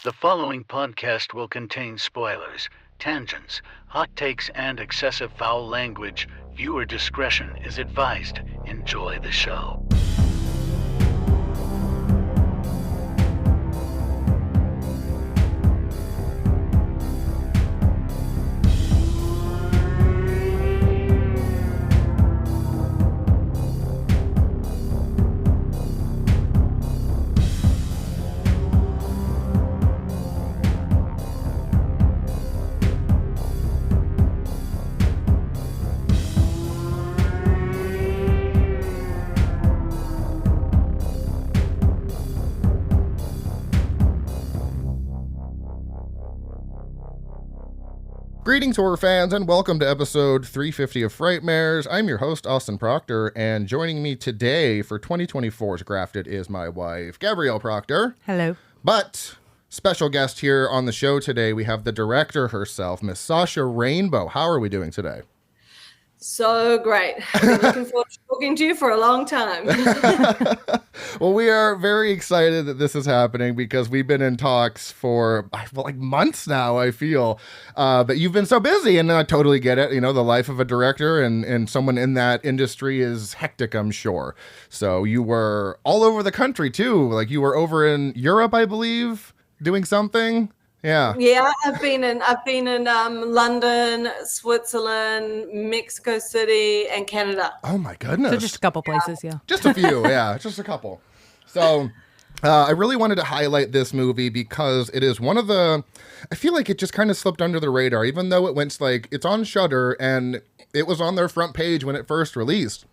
The following podcast will contain spoilers, tangents, hot takes, and excessive foul language. Viewer discretion is advised. Enjoy the show. Greetings, horror fans, and welcome to episode 350 of Frightmares. I'm your host, Austin Proctor, and joining me today for 2024's Grafted is my wife, Gabrielle Proctor. Hello. But special guest here on the show today, we have the director herself, Miss Sasha Rainbow. How are we doing today? So great. I've been looking forward to talking to you for a long time. Well, we are very excited that this is happening because we've been in talks for like months now, I feel. But you've been so busy, and I totally get it. You know, the life of a director and someone in that industry is hectic, I'm sure. So you were all over the country, too. Like you were over in Europe, I believe, doing something. Yeah. Yeah, I've been in London, Switzerland, Mexico City, and Canada. Oh my goodness. So just a couple places, yeah. Just a few, yeah, just a couple. So I really wanted to highlight this movie because it is one of the, I feel like it just kind of slipped under the radar, even though it went like, it's on Shudder and it was on their front page when it first released.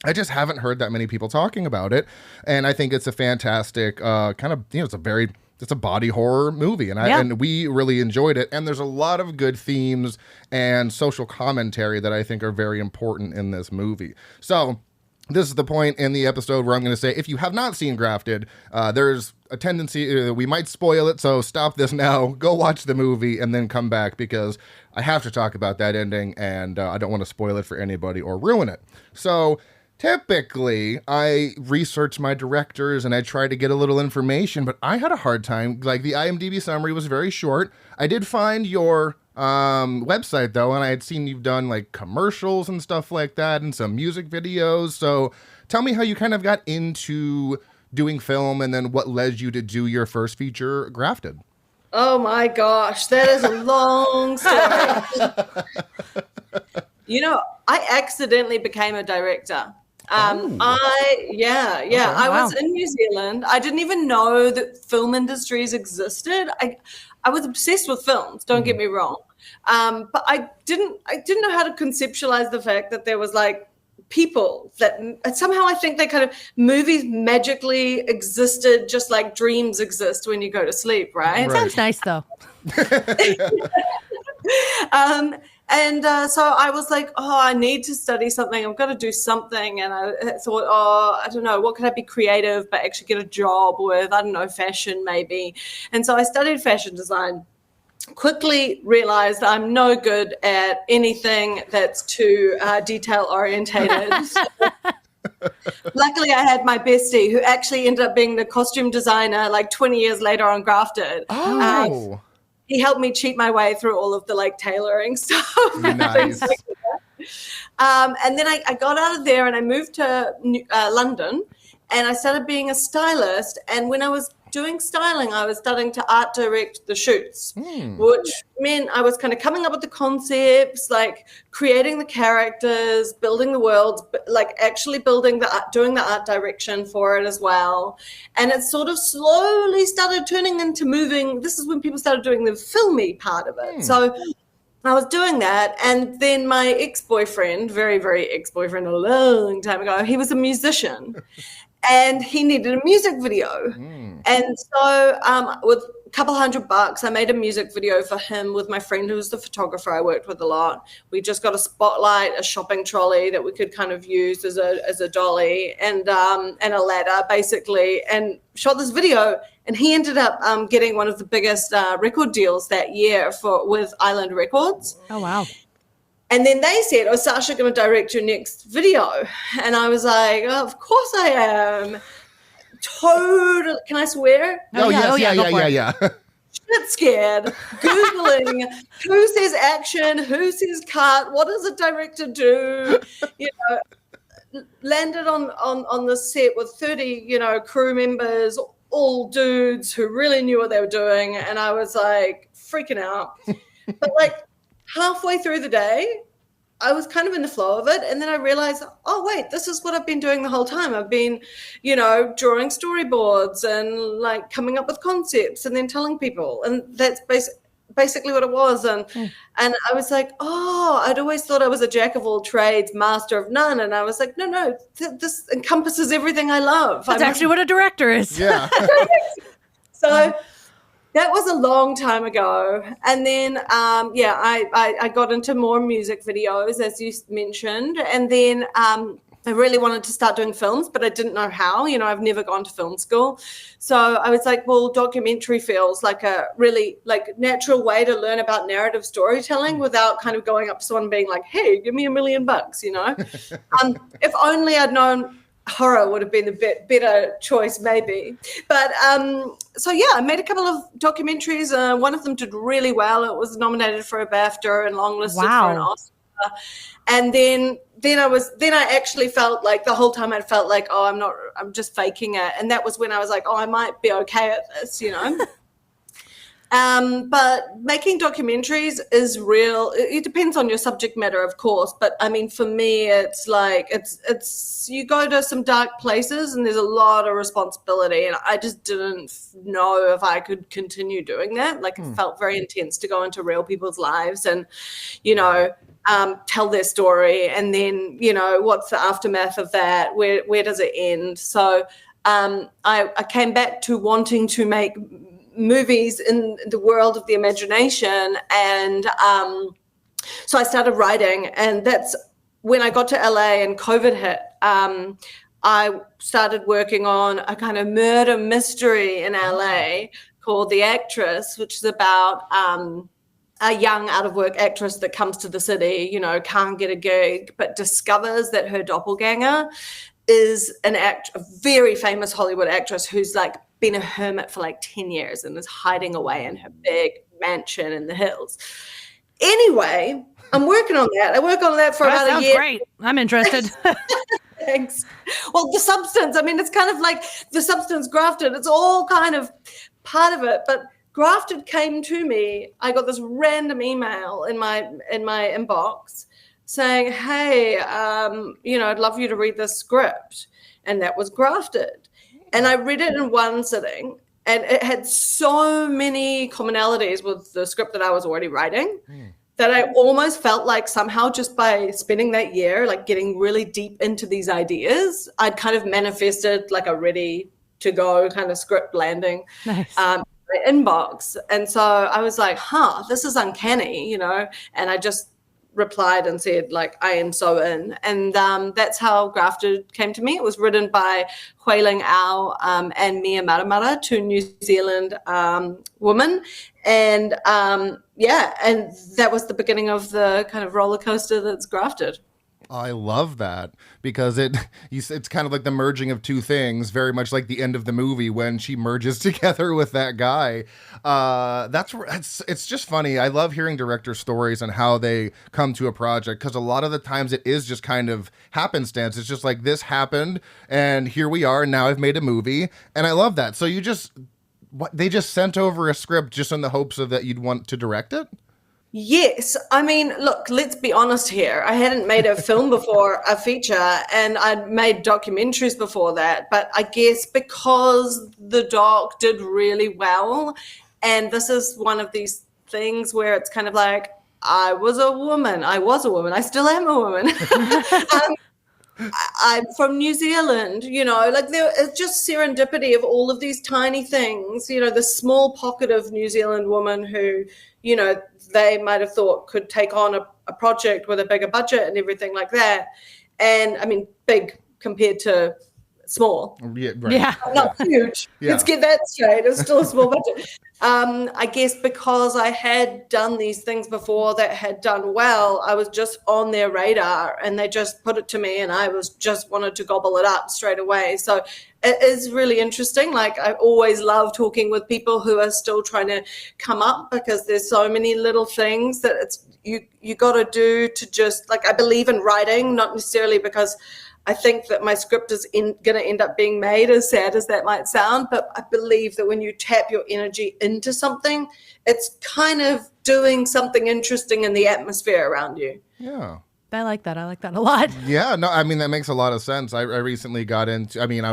I just haven't heard that many people talking about it. And I think it's a fantastic kind of, you know, it's a body horror movie, and we really enjoyed it. And there's a lot of good themes and social commentary that I think are very important in this movie. So this is the point in the episode where I'm going to say, if you have not seen Grafted, there's a tendency we might spoil it. So stop this now, go watch the movie, and then come back because I have to talk about that ending, and I don't want to spoil it for anybody or ruin it. So typically, I research my directors and I try to get a little information, but I had a hard time. Like, the IMDb summary was very short. I did find your website, though, and I had seen you've done, like, commercials and stuff like that and some music videos. So tell me how you kind of got into doing film and then what led you to do your first feature, Grafted. Oh, my gosh. That is a long story. You know, I accidentally became a director. I was in New Zealand. I didn't even know that film industries existed. I was obsessed with films, don't get me wrong. But I didn't know how to conceptualize the fact that there was like people that somehow I think they kind of movies magically existed just like dreams exist when you go to sleep, right? Sounds nice though. So I was like, I need to study something. I've got to do something. And I thought, I don't know, what could I be creative but actually get a job with? I don't know, fashion maybe. And so I studied fashion design. Quickly realized I'm no good at anything that's too detail orientated. Luckily, I had my bestie who actually ended up being the costume designer like 20 years later on Grafted. Oh. He helped me cheat my way through all of the like tailoring stuff. Nice. And then I got out of there and I moved to London and I started being a stylist. And when I was doing styling, I was starting to art direct the shoots, which meant I was kind of coming up with the concepts, like creating the characters, building the worlds, but like actually doing the art direction for it as well. And it sort of slowly started turning into moving. This is when people started doing the filmy part of it. So I was doing that. And then my ex-boyfriend, very, very ex-boyfriend, a long time ago, he was a musician. And he needed a music video. And so with a couple $100, I made a music video for him with my friend who was the photographer I worked with a lot. We just got a spotlight, a shopping trolley that we could kind of use as a dolly and a ladder basically, and shot this video. And he ended up getting one of the biggest record deals that year with Island Records. Oh, wow. And then they said, Sasha, going to direct your next video. And I was like, of course I am. Totally. Can I swear? Yeah. shit scared, Googling who says action, who says cut, what does a director do, you know, landed on the set with 30, you know, crew members, all dudes who really knew what they were doing. And I was like freaking out. But like halfway through the day, I was kind of in the flow of it. And then I realized, oh, wait, this is what I've been doing the whole time. I've been, you know, drawing storyboards and like coming up with concepts and then telling people. And that's basically what it was. And I was like, oh, I'd always thought I was a jack of all trades, master of none. And I was like, no, this encompasses everything I love. That's actually what a director is. Yeah. So that was a long time ago. And then, I got into more music videos, as you mentioned. And then I really wanted to start doing films, but I didn't know how. You know, I've never gone to film school. So I was like, well, documentary feels like a really like natural way to learn about narrative storytelling without kind of going up to someone being like, hey, give me $1 million, you know? If only I'd known horror would have been the better choice maybe. But I made a couple of documentaries. One of them did really well. It was nominated for a BAFTA and longlisted for an Oscar. And then I actually felt like the whole time I felt like, oh, I'm just faking it. And that was when I was like, oh, I might be okay at this, you know. But making documentaries is real. It depends on your subject matter, of course. But I mean, for me, it's like, it's you go to some dark places and there's a lot of responsibility. And I just didn't know if I could continue doing that. Like it felt very intense to go into real people's lives and, you know, tell their story. And then, you know, what's the aftermath of that? Where does it end? So I came back to wanting to make movies in the world of the imagination. And so I started writing, and that's when I got to LA and COVID hit. I started working on a kind of murder mystery in LA called The Actress, which is about a young out-of-work actress that comes to the city, you know, can't get a gig, but discovers that her doppelganger is a very famous Hollywood actress who's like been a hermit for like 10 years and is hiding away in her big mansion in the hills. Anyway, I'm working on that. I work on that for about a year. That sounds great. I'm interested. Thanks. Well, the substance, I mean, it's kind of like the substance Grafted. It's all kind of part of it. But Grafted came to me. I got this random email in my inbox saying, hey, you know, I'd love you to read this script. And that was Grafted. And I read it in one sitting, and it had so many commonalities with the script that I was already writing that I almost felt like somehow just by spending that year, like getting really deep into these ideas, I'd kind of manifested like a ready to go kind of script landing. Nice. Inbox. And so I was like, this is uncanny, you know, and I just replied and said, like, I am so in. And that's how Grafted came to me. It was written by Huiling Au and Mia Maramara, two New Zealand women. And and that was the beginning of the kind of roller coaster that's Grafted. I love that because it's kind of like the merging of two things, very much like the end of the movie when she merges together with that guy. It's just funny. I love hearing director stories and how they come to a project, because a lot of the times it is just kind of happenstance. It's just like, this happened and here we are, and now I've made a movie, and I love that. So they just sent over a script just in the hopes of that you'd want to direct it? Yes. I mean, look, let's be honest here. I hadn't made a film before, a feature, and I'd made documentaries before that. But I guess because the doc did really well, and this is one of these things where it's kind of like, I was a woman. I still am a woman. I'm from New Zealand, you know, like there is just serendipity of all of these tiny things, you know, the small pocket of New Zealand woman who, you know, they might have thought could take on a project with a bigger budget and everything like that. And I mean, big compared to small. Yeah, right. Yeah. Not huge. Yeah. Let's get that straight. It's still a small budget. I guess because I had done these things before that had done well, I was just on their radar and they just put it to me and I was just wanted to gobble it up straight away. So it is really interesting. Like I always love talking with people who are still trying to come up because there's so many little things that it's you got to do to just like I believe in writing, not necessarily because I think that my script is going to end up being made, as sad as that might sound, but I believe that when you tap your energy into something, it's kind of doing something interesting in the atmosphere around you. Yeah. I like that. I like that a lot. Yeah, no, I mean, that makes a lot of sense. I recently got into, I mean,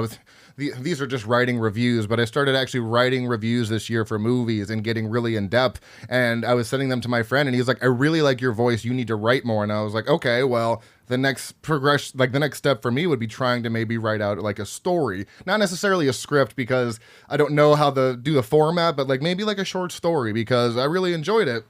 these are just writing reviews, but I started actually writing reviews this year for movies and getting really in depth. And I was sending them to my friend and he's like, I really like your voice. You need to write more. And I was like, okay, well, the next progression, like the next step for me would be trying to maybe write out like a story, not necessarily a script because I don't know how to do the format, but like maybe like a short story because I really enjoyed it.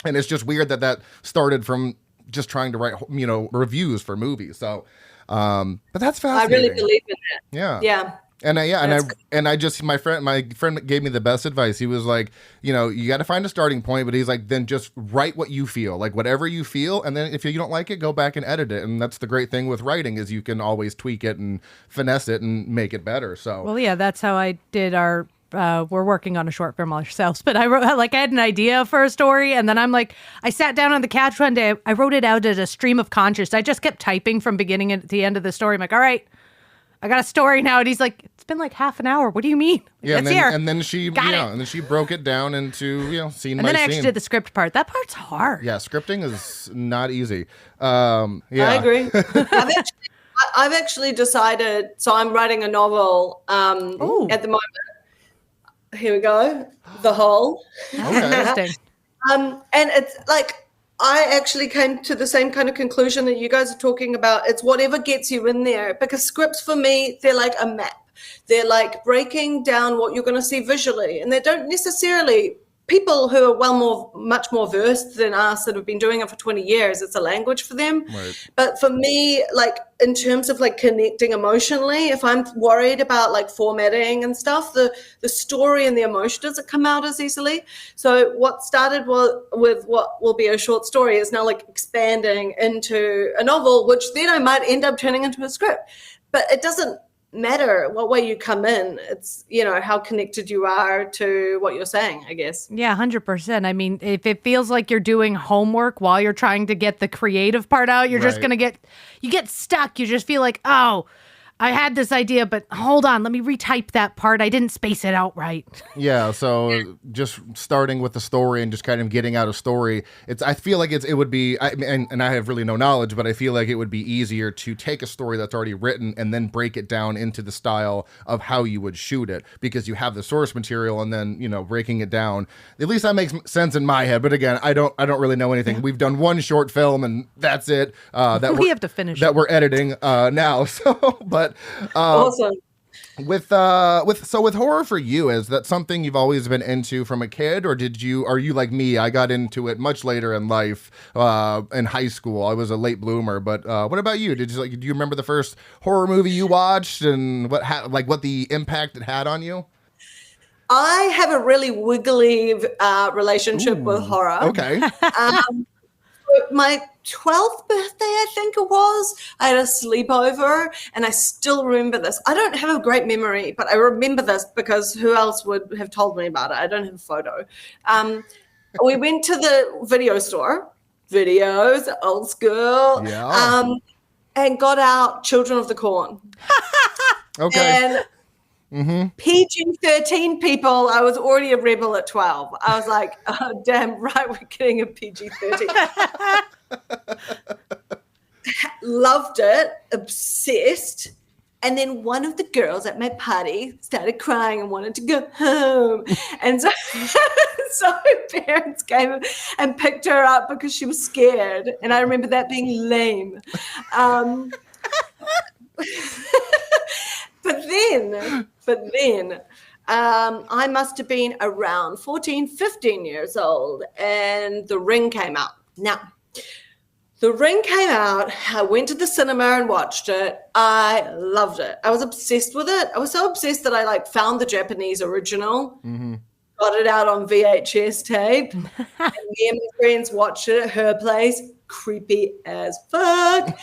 And it's just weird that started from just trying to write, reviews for movies. So, but that's fascinating. I really believe in that. Yeah. Yeah. And my friend gave me the best advice. He was like, you got to find a starting point, but he's like, then just write what you feel, like whatever you feel. And then if you don't like it, go back and edit it. And that's the great thing with writing is you can always tweak it and finesse it and make it better. So, well, yeah, that's how I did our, we're working on a short film ourselves, but I had an idea for a story. And then I sat down on the couch one day. I wrote it out as a stream of conscious. I just kept typing from beginning to the end of the story. I'm like, all right, I got a story now. And he's like, it's been like half an hour. What do you mean? Yeah, and then she broke it down into, scene by scene. And then I actually did the script part. That part's hard. Yeah, scripting is not easy. I agree. I've actually decided, so I'm writing a novel at the moment. Here we go. The Hole. Okay. Interesting. And it's like, I actually came to the same kind of conclusion that you guys are talking about. It's whatever gets you in there, because scripts for me, they're like a map. They're like breaking down what you're going to see visually. And they don't necessarily, people who are much more versed than us that have been doing it for 20 years, it's a language for them. Right. But for me, like in terms of like connecting emotionally, if I'm worried about like formatting and stuff, the story and the emotion doesn't come out as easily. So what started with what will be a short story is now like expanding into a novel, which then I might end up turning into a script. But it doesn't matter what way you come in. It's, how connected you are to what you're saying, I guess. Yeah, 100%. I mean, if it feels like you're doing homework while you're trying to get the creative part out, you're just going to get stuck. You just feel like, oh, I had this idea, but hold on, let me retype that part. I didn't space it out right. Yeah, so just starting with the story and just kind of getting out a story, I feel like it would be, and I have really no knowledge, but I feel like it would be easier to take a story that's already written and then break it down into the style of how you would shoot it, because you have the source material and then, breaking it down. At least that makes sense in my head, but again, I don't really know anything. We've done one short film and that's it. That we have to finish that we're editing now. So, but awesome. With horror for you, is that something you've always been into from a kid, or are you like me? I got into it much later in life, in high school. I was a late bloomer, but what about you? Do you remember the first horror movie you watched and what the impact it had on you? I have a really wiggly relationship with horror. Okay. My 12th birthday, I think it was, I had a sleepover, and I still remember this. I don't have a great memory, but I remember this because who else would have told me about it? I don't have a photo. We went to the video store, videos, old school, and got out Children of the Corn. Okay. And PG-13 people, I was already a rebel at 12. I was like, oh, damn right, we're getting a PG-13. Loved it, obsessed. And then one of the girls at my party started crying and wanted to go home. And so her parents came and picked her up because she was scared. And I remember that being lame. But then I must have been around 14, 15 years old, and The Ring came out. Now, The Ring came out. I went to the cinema and watched it. I loved it. I was obsessed with it. I was so obsessed that I found the Japanese original. Mm-hmm. got it out on VHS tape. And me and my friends watched it at her place. Creepy as fuck.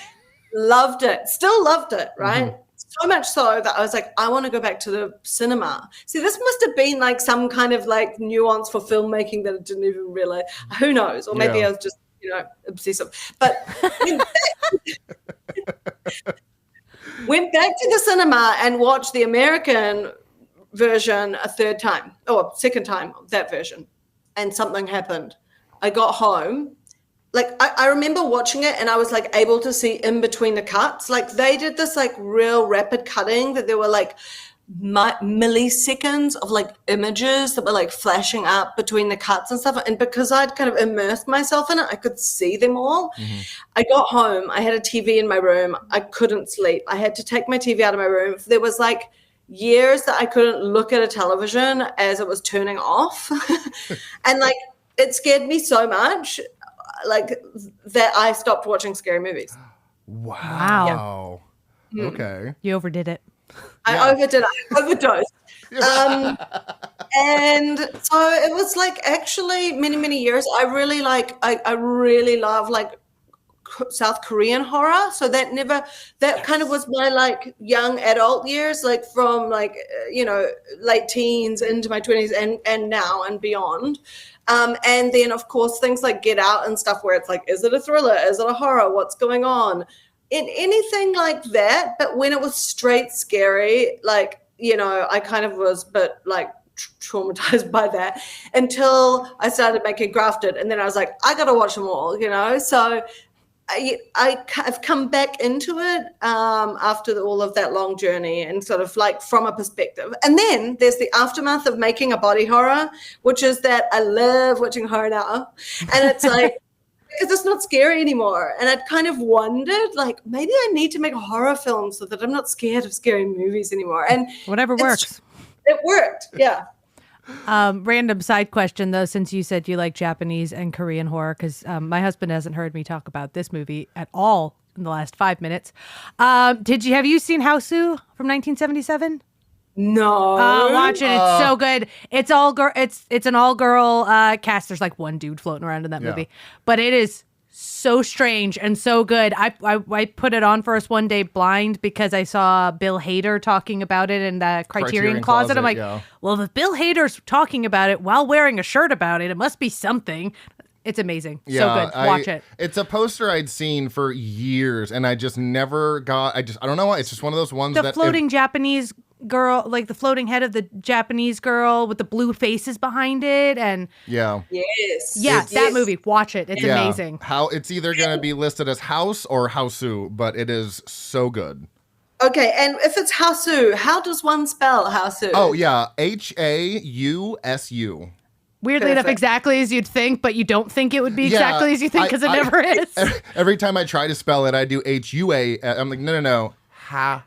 Loved it. Still loved it, right? So much so that I was like, I want to go back to the cinema. See, this must have been like some kind of like nuance for filmmaking that I didn't even realize. Who knows? Or maybe I was just, obsessive. But went back to the cinema and watched the American version a second time, that version. And something happened. I got home. Like, I remember watching it and I was like able to see in between the cuts. Like, they did this like real rapid cutting that there were like milliseconds of like images that were like flashing up between the cuts and stuff. And because I'd kind of immersed myself in it, I could see them all. I got home. I had a TV in my room. I couldn't sleep. I had to take my TV out of my room. There was like years that I couldn't look at a television as it was turning off. And like, it scared me so much. Like that I stopped watching scary movies. Wow. Yeah. Okay. You overdid it. I overdid it. I overdosed. And so it was like actually many, many years. I really love like South Korean horror. So that kind of was my like young adult years, like from like, late teens into my 20s and now and beyond. And then, of course, things like Get Out and stuff where it's like, is it a thriller? Is it a horror? What's going on? In anything like that. But when it was straight scary, like, I kind of was but like traumatized by that until I started making Grafted. And then I was like, I got to watch them all, So I've come back into it after all of that long journey and sort of like from a perspective. And then there's the aftermath of making a body horror, which is that I love watching horror now. And it's like, because it's not scary anymore. And I'd kind of wondered, like, maybe I need to make a horror film so that I'm not scared of scary movies anymore. And whatever works. It worked, yeah. Random side question, though, since you said you like Japanese and Korean horror, because my husband hasn't heard me talk about this movie at all in the last 5 minutes. Have you seen Houseu from 1977? No. Watch it. It's so good. It's all girl. It's an all girl cast. There's like one dude floating around in that movie, but it is so strange and so good. I put it on for us one day blind because I saw Bill Hader talking about it in the Criterion Closet. I'm like, well, if Bill Hader's talking about it while wearing a shirt about it, it must be something. It's amazing. So good. Watch it. It's a poster I'd seen for years and I just never got, I don't know why. It's just one of those ones the floating Japanese girl, like the floating head of the Japanese girl with the blue faces behind it. And that movie, watch it. It's amazing. It's either going to be listed as House or Houseu, but it is so good. Okay, and if it's Houseu, how does one spell Houseu? Oh yeah, Hausu. Weirdly enough, exactly as you'd think, but you don't think it would be exactly as you think because it never is. Every time I try to spell it, I do Hua. I'm like, no. How?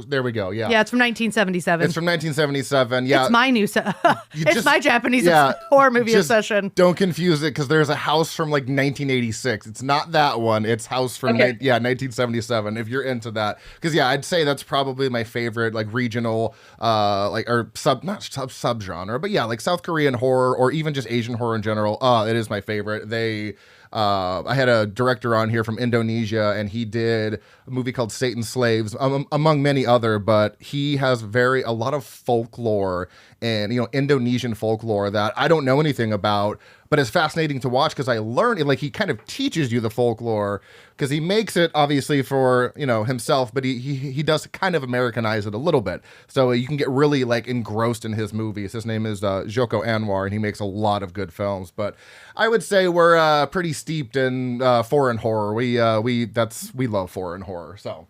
There we go. Yeah. Yeah, it's from 1977. It's from 1977. Yeah. It's my new. It's my Japanese horror movie obsession. Don't confuse it because there's a House from like 1986. It's not that one. It's House from 1977. If you're into that, because I'd say that's probably my favorite like regional not subgenre, but like South Korean horror or even just Asian horror in general. It is my favorite. I had a director on here from Indonesia, and he did a movie called Satan's Slaves, among many other, but he has a lot of folklore and, Indonesian folklore that I don't know anything about, but it's fascinating to watch because I learned, like, he kind of teaches you the folklore because he makes it obviously for, himself, but he does kind of Americanize it a little bit. So you can get really like engrossed in his movies. His name is Joko Anwar, and he makes a lot of good films, but I would say we're pretty steeped in foreign horror. We love foreign horror. So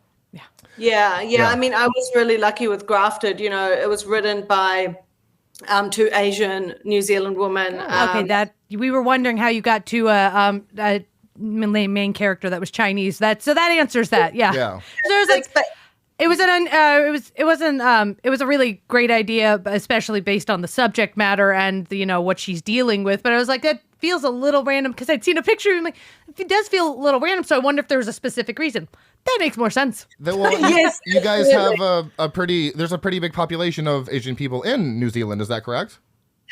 yeah. I mean, I was really lucky with Grafted. It was written by two Asian New Zealand women. That we were wondering how you got to a main character that was Chinese. That answers that. Yeah. So it was like. It was a really great idea, especially based on the subject matter and what she's dealing with. But I was like, that feels a little random because I'd seen a picture and like, it does feel a little random. So I wonder if there was a specific reason. That makes more sense. Yes, you guys have there's a pretty big population of Asian people in New Zealand. Is that correct?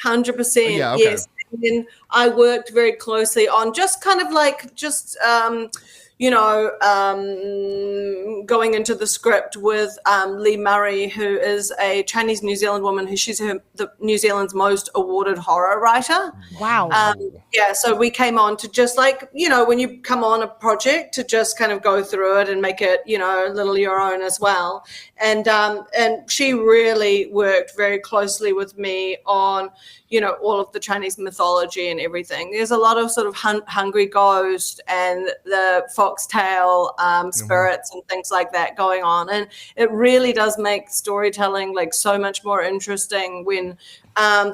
100%. Yeah, okay. Yes. And then I worked very closely on just kind of like going into the script with Lee Murray, who is a Chinese New Zealand woman she's the New Zealand's most awarded horror writer. Wow. So we came on to just like, when you come on a project to just kind of go through it and make it, a little your own as well. And she really worked very closely with me on, all of the Chinese mythology and everything. There's a lot of sort of hungry ghost and the foxtail spirits and things like that going on. And it really does make storytelling like so much more interesting when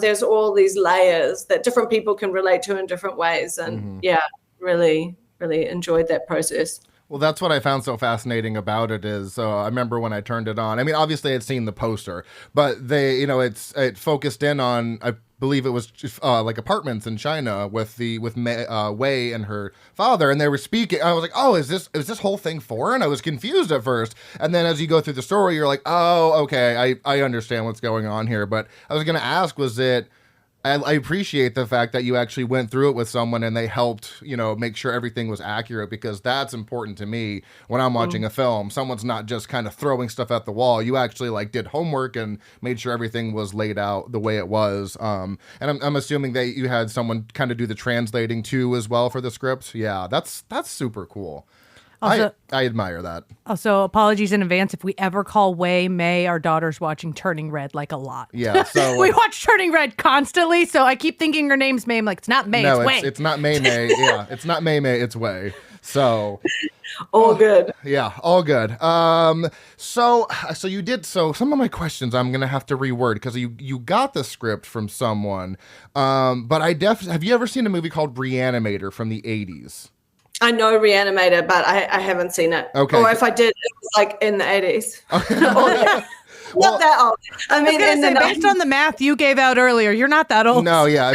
there's all these layers that different people can relate to in different ways. And really, really enjoyed that process. Well, that's what I found so fascinating about it is, I remember when I turned it on, I mean, obviously I'd seen the poster, but it focused in on, I believe it was like apartments in China with Wei and her father, and they were speaking. I was like, oh, is this whole thing foreign? I was confused at first, and then as you go through the story, you're like, oh, okay, I understand what's going on here. But I was going to ask, I appreciate the fact that you actually went through it with someone and they helped, make sure everything was accurate, because that's important to me when I'm watching a film. Someone's not just kind of throwing stuff at the wall. You actually like did homework and made sure everything was laid out the way it was. And I'm assuming that you had someone kind of do the translating too as well for the script. Yeah, that's super cool. Also, I admire that. Also, apologies in advance if we ever call Wei May, our daughter's watching Turning Red like a lot. Yeah, so we watch Turning Red constantly, so I keep thinking her name's May. I'm like, it's not May, no, it's Wei. It's not May. Yeah, it's not May, it's Wei. So all good. Yeah, all good. So you did. So some of my questions I'm gonna have to reword because you got the script from someone. But have you ever seen a movie called Reanimator from the 80s? I know Reanimator, but I haven't seen it. Okay. Or if I did, it was like in the 80s. Not that old. I mean, based on the math you gave out earlier, you're not that old. No, yeah.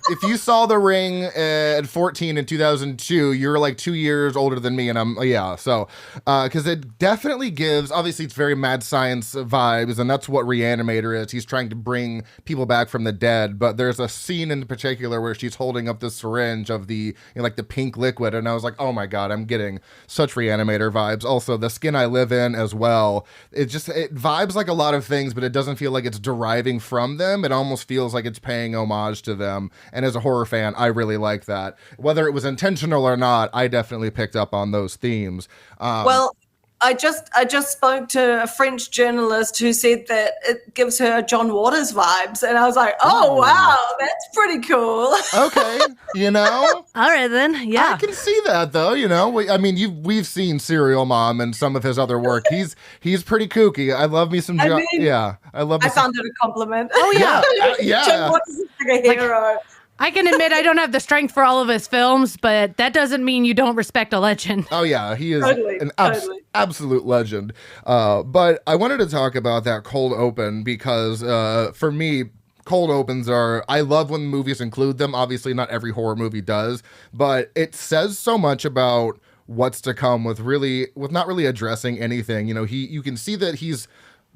If you saw The Ring at 14 in 2002, you're like 2 years older than me, and so because it definitely gives. Obviously, it's very mad science vibes, and that's what Reanimator is. He's trying to bring people back from the dead, but there's a scene in particular where she's holding up the syringe of the like the pink liquid, and I was like, oh my god, I'm getting such Reanimator vibes. Also, The Skin I Live In as well. It vibes like a lot of things, but it doesn't feel like it's deriving from them. It almost feels like it's paying homage to them. And as a horror fan, I really like that. Whether it was intentional or not, I definitely picked up on those themes. Well, I just spoke to a French journalist who said that it gives her John Waters vibes, and I was like, oh wow, that's pretty cool. Okay, all right then, yeah, I can see that though. We've seen Serial Mom and some of his other work. He's pretty kooky. I love me some. I found it a compliment. Oh yeah, yeah. John Waters is like a hero. I can admit I don't have the strength for all of his films, but that doesn't mean you don't respect a legend. Oh, yeah. He is an absolute legend. But I wanted to talk about that cold open because for me, cold opens I love when movies include them. Obviously, not every horror movie does, but it says so much about what's to come with not really addressing anything. You can see that he's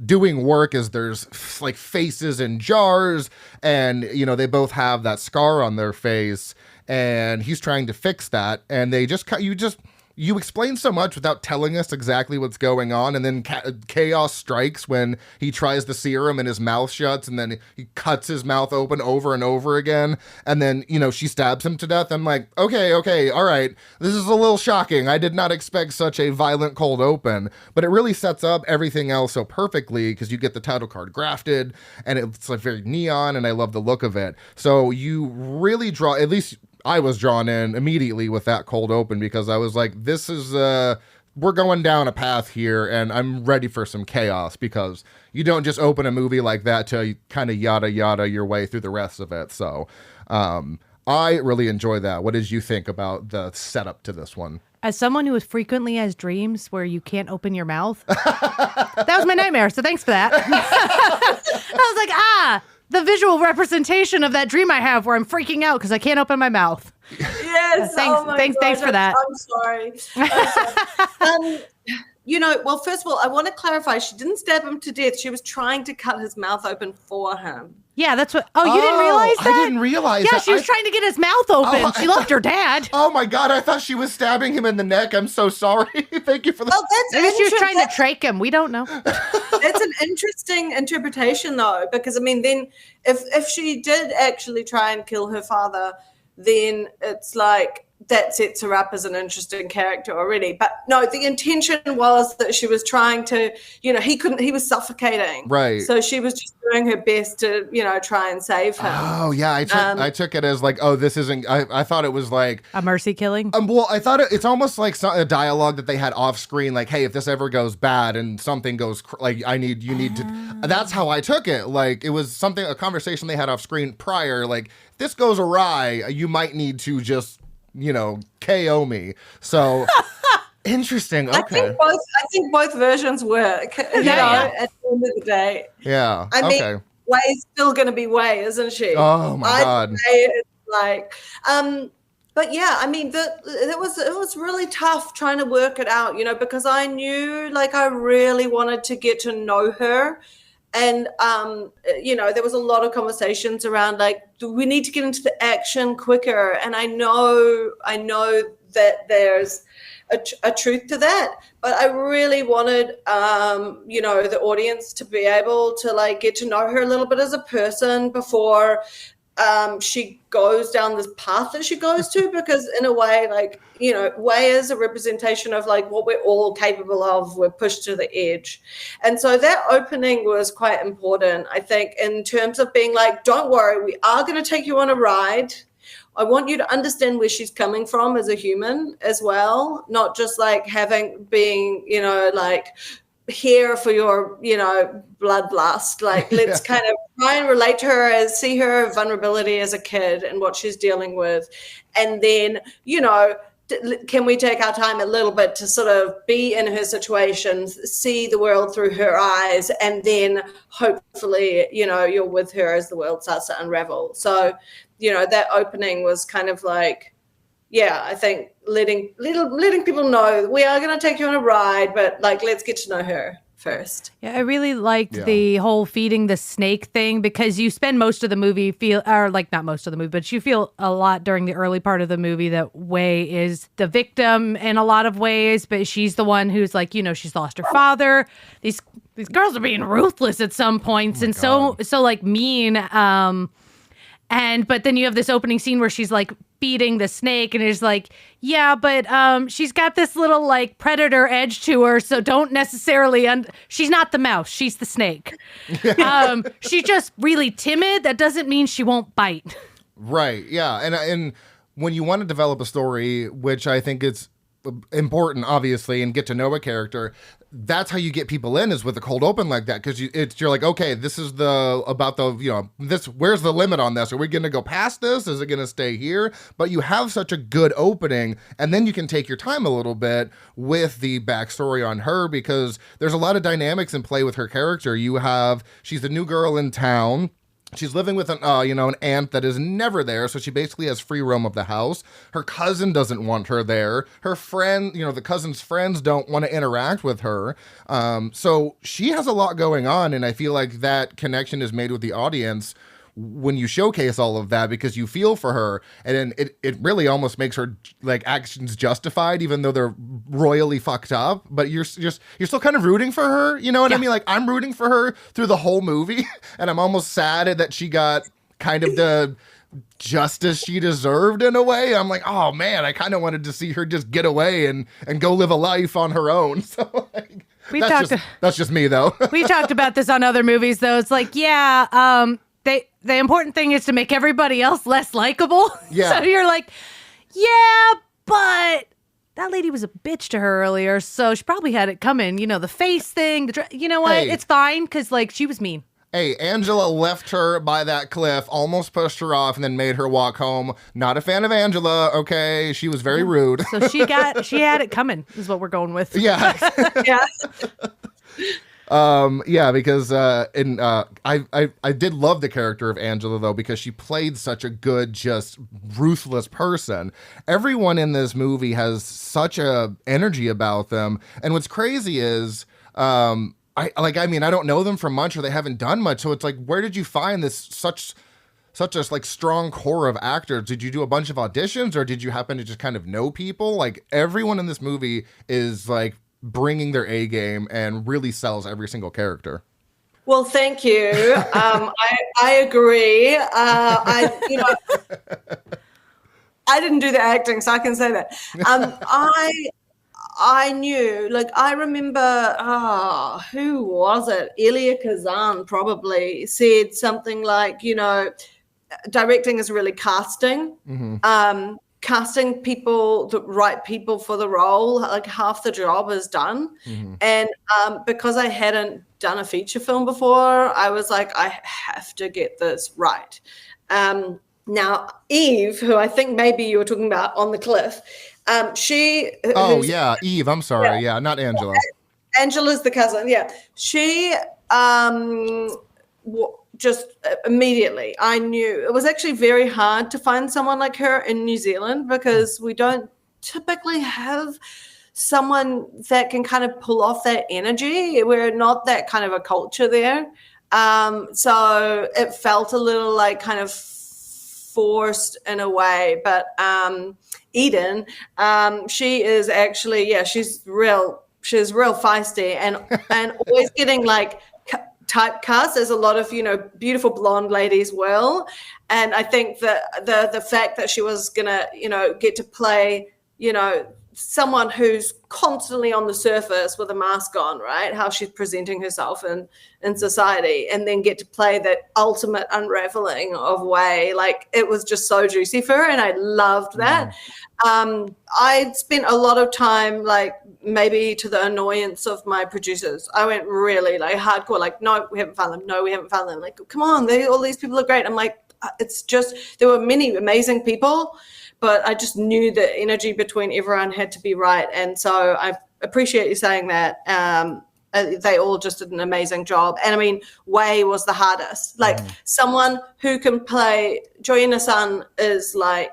doing work as there's like faces in jars, and they both have that scar on their face, and he's trying to fix that, and you explain so much without telling us exactly what's going on, and then chaos strikes when he tries the serum and his mouth shuts, and then he cuts his mouth open over and over again, and then she stabs him to death. I'm like, okay, all right, this is a little shocking. I did not expect such a violent cold open, but it really sets up everything else so perfectly because you get the title card Grafted, and it's like very neon, and I love the look of it. So you really draw, at least I was drawn in immediately with that cold open because I was like, this is, we're going down a path here, and I'm ready for some chaos because you don't just open a movie like that to kind of yada your way through the rest of it. So I really enjoy that. What did you think about the setup to this one? As someone who frequently has dreams where you can't open your mouth, that was my nightmare, so thanks for that. I was like, the visual representation of that dream I have where I'm freaking out because I can't open my mouth. Yes. Thanks for that. I'm sorry. well, first of all, I want to clarify. She didn't stab him to death. She was trying to cut his mouth open for him. Yeah, that's what. Oh, you didn't realize that? I didn't realize that. Yeah, that. she was trying to get his mouth open. She loved her dad. Oh my God, I thought she was stabbing him in the neck. I'm so sorry. Thank you for that. Well, maybe she was trying to trach him. We don't know. That's an interesting interpretation, though, because I mean, then if she did actually try and kill her father, then it's like that sets her up as an interesting character already. But no, the intention was that she was trying to, he was suffocating. Right. So she was just doing her best to, try and save him. Oh, yeah. I took it as like, oh, this isn't, I thought it was like a mercy killing. Well, I thought it's almost like a dialogue that they had off screen. Like, hey, if this ever goes bad and something goes like, you need to, that's how I took it. Like it was a conversation they had off screen prior. Like if this goes awry, you might need to just, KO me. So interesting. Okay. I think both versions work. At the end of the day. Yeah. I mean, Way's still going to be Way, isn't she? Oh my God. It's like, but yeah, I mean, it was really tough trying to work it out, because I knew, like, I really wanted to get to know her. And, there was a lot of conversations around, like, we need to get into the action quicker. And I know that there's a truth to that. But I really wanted, the audience to be able to, like, get to know her a little bit as a person before she goes down this path that she goes to, because in a way, like, Way is a representation of like what we're all capable of. We're pushed to the edge. And so that opening was quite important, I think, in terms of being like, don't worry, we are going to take you on a ride. I want you to understand where she's coming from as a human as well, not just like being, like, here for your, bloodlust. Like, let's kind of try and relate to her, see her vulnerability as a kid and what she's dealing with. And then, can we take our time a little bit to sort of be in her situation, see the world through her eyes, and then hopefully, you're with her as the world starts to unravel. So, that opening was kind of like, I think letting people know we are going to take you on a ride, but like, let's get to know her first. Yeah, I really liked the whole feeding the snake thing, because you spend most of the movie not most of the movie, but you feel a lot during the early part of the movie that Way is the victim in a lot of ways, but she's the one who's like, she's lost her father. These girls are being ruthless at some points, and so like mean. But then you have this opening scene where she's like feeding the snake, and it's like, but she's got this little like predator edge to her, so don't necessarily. She's not the mouse; she's the snake. She's just really timid. That doesn't mean she won't bite. Right. Yeah. And when you want to develop a story, which I think it's important, obviously, and get to know a character, that's how you get people in, is with a cold open like that, because you're like, okay, this is where's the limit on this? Are we going to go past this? Is it going to stay here? But you have such a good opening, and then you can take your time a little bit with the backstory on her, because there's a lot of dynamics in play with her character. She's the new girl in town. She's living with an aunt that is never there, so she basically has free roam of the house. Her cousin doesn't want her there. Her friend, the cousin's friends don't want to interact with her. So she has a lot going on, and I feel like that connection is made with the audience when you showcase all of that, because you feel for her, and it really almost makes her like actions justified, even though they're royally fucked up. But you're still kind of rooting for her. You know what I mean? Like, I'm rooting for her through the whole movie, and I'm almost sad that she got kind of the justice she deserved in a way. I'm like, oh man, I kind of wanted to see her just get away and go live a life on her own. So like, that's just me though. We talked about this on other movies though. It's like, the important thing is to make everybody else less likable. Yeah. So you're like, but that lady was a bitch to her earlier, so she probably had it coming. The face thing, you know what? Hey, it's fine, because like, she was mean. Hey, Angela left her by that cliff, almost pushed her off, and then made her walk home. Not a fan of Angela, okay? She was very rude. So she had it coming, is what we're going with. Yeah. Yeah. Yeah, because I did love the character of Angela though, because she played such a good, just ruthless person. Everyone in this movie has such a energy about them, and what's crazy is I don't know them from much, or they haven't done much, so it's like, where did you find this such a like strong core of actors? Did you do a bunch of auditions, or did you happen to just kind of know people? Like, everyone in this movie is like bringing their A game and really sells every single character. Well, thank you. I agree. I didn't do the acting, so I can say that. I knew, like, I remember, who was it? Elia Kazan probably said something like, directing is really casting. Mm-hmm. Casting people, the right people for the role, like half the job is done. Mm-hmm. And because I hadn't done a feature film before, I was like, I have to get this right. Now, Eve, who I think maybe you were talking about on the cliff, Eve, I'm sorry. Yeah, not Angela. Angela's the cousin, yeah. She just immediately, I knew. It was actually very hard to find someone like her in New Zealand, because we don't typically have someone that can kind of pull off that energy. We're not that kind of a culture there. So it felt a little like kind of forced in a way. But Eden, she is actually, she's real feisty and always getting like typecast, as a lot of beautiful blonde ladies will. And I think that the fact that she was gonna get to play someone who's constantly on the surface with a mask on, right, how she's presenting herself in society, and then get to play that ultimate unraveling of Way, like, it was just so juicy for her, and I loved that. I spent a lot of time, like, maybe to the annoyance of my producers, I went really like hardcore, like, no, we haven't found them, like, come on, all these people are great. I'm like, it's just, there were many amazing people, but I just knew the energy between everyone had to be right. And so I appreciate you saying that. They all just did an amazing job. And I mean, Way was the hardest. Like, someone who can play, Joanna-san is like,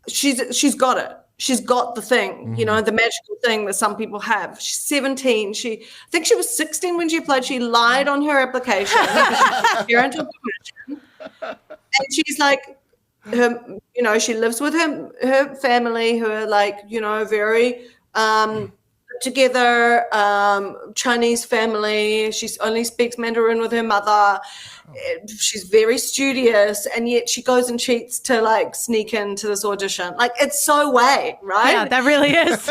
she's got it. She's got the thing, the magical thing that some people have. She's 17. I think she was 16 when she applied. She lied on her application. Parental permission. And she's like, she lives with her family, who are like, very together, Chinese family. She only speaks Mandarin with her mother. She's very studious, and yet she goes and cheats to like sneak into this audition. Like, it's so Way, right? Yeah, that really is.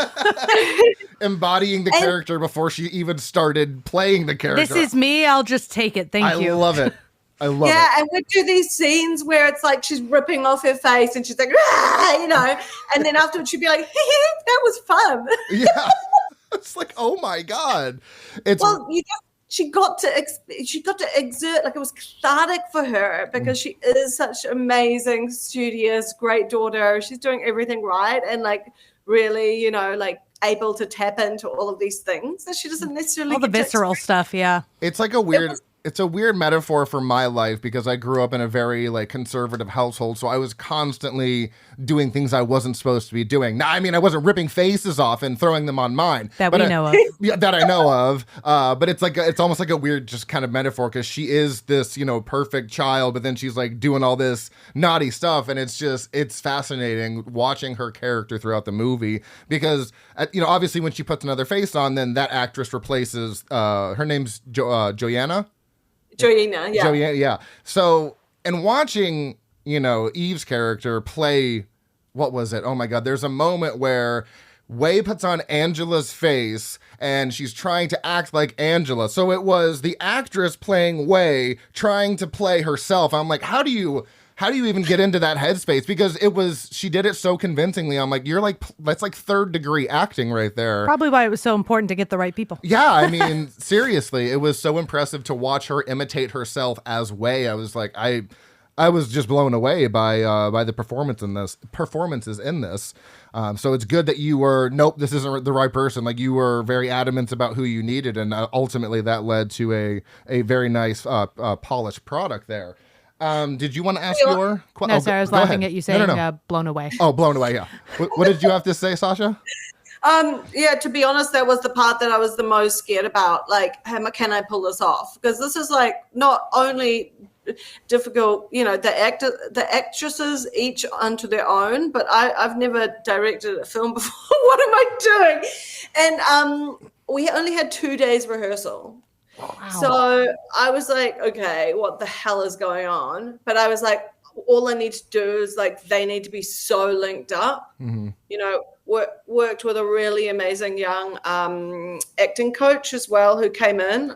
Embodying the character before she even started playing the character. This is me. I'll just take it. Thank you. I love it. I love it. Yeah, and we do these scenes where it's like she's ripping off her face and she's like, and then afterwards she'd be like, that was fun. Yeah. It's like, oh my God. She got to exert, like, it was cathartic for her, because she is such amazing, studious, great daughter. She's doing everything right, and like really, like able to tap into all of these things that she doesn't necessarily all the visceral stuff. Yeah. It's like it's a weird metaphor for my life, because I grew up in a very like conservative household. So I was constantly doing things I wasn't supposed to be doing. Now, I mean, I wasn't ripping faces off and throwing them on mine. That we know of. Yeah, that I know of. But it's almost like a weird just kind of metaphor, because she is this, perfect child, but then she's like doing all this naughty stuff. And it's fascinating watching her character throughout the movie, because, obviously when she puts another face on, then that actress replaces, her name's Joanna, yeah. So, and watching, Eve's character play, what was it? Oh my God. There's a moment where Way puts on Angela's face and she's trying to act like Angela. So it was the actress playing Way trying to play herself. I'm like, how do you even get into that headspace? Because she did it so convincingly. I'm like, that's like third degree acting right there. Probably why it was so important to get the right people. Yeah, I mean, seriously, it was so impressive to watch her imitate herself as Way. I was like, I I was just blown away by the performances in this. So it's good that you were, nope, this isn't the right person. Like, you were very adamant about who you needed, and ultimately that led to a very nice polished product there. Did you want to ask your question? No, sorry, I was laughing at you saying blown away. Oh, blown away, yeah. What did you have to say, Sasha? Yeah, to be honest, that was the part that I was the most scared about. Like, can I pull this off? Because this is like not only difficult, the actresses each unto their own, but I've never directed a film before. What am I doing? And we only had 2 days rehearsal. Wow. So I was like, okay, what the hell is going on? But I was like, all I need to do is like, they need to be so linked up. Mm-hmm. Worked with a really amazing young acting coach as well who came in.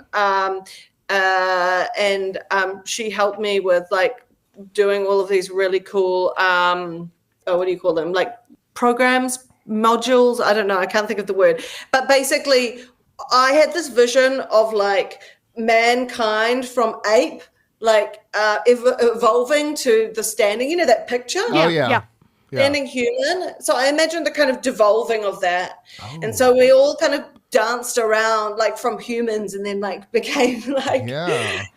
And she helped me with like doing all of these really cool, what do you call them? Like programs, modules. I don't know. I can't think of the word. But basically, I had this vision of like mankind from ape, like evolving to the standing. You know that picture? Oh yeah. Standing human. So I imagined the kind of devolving of that. Oh. And so we all kind of danced around like from humans and then like became like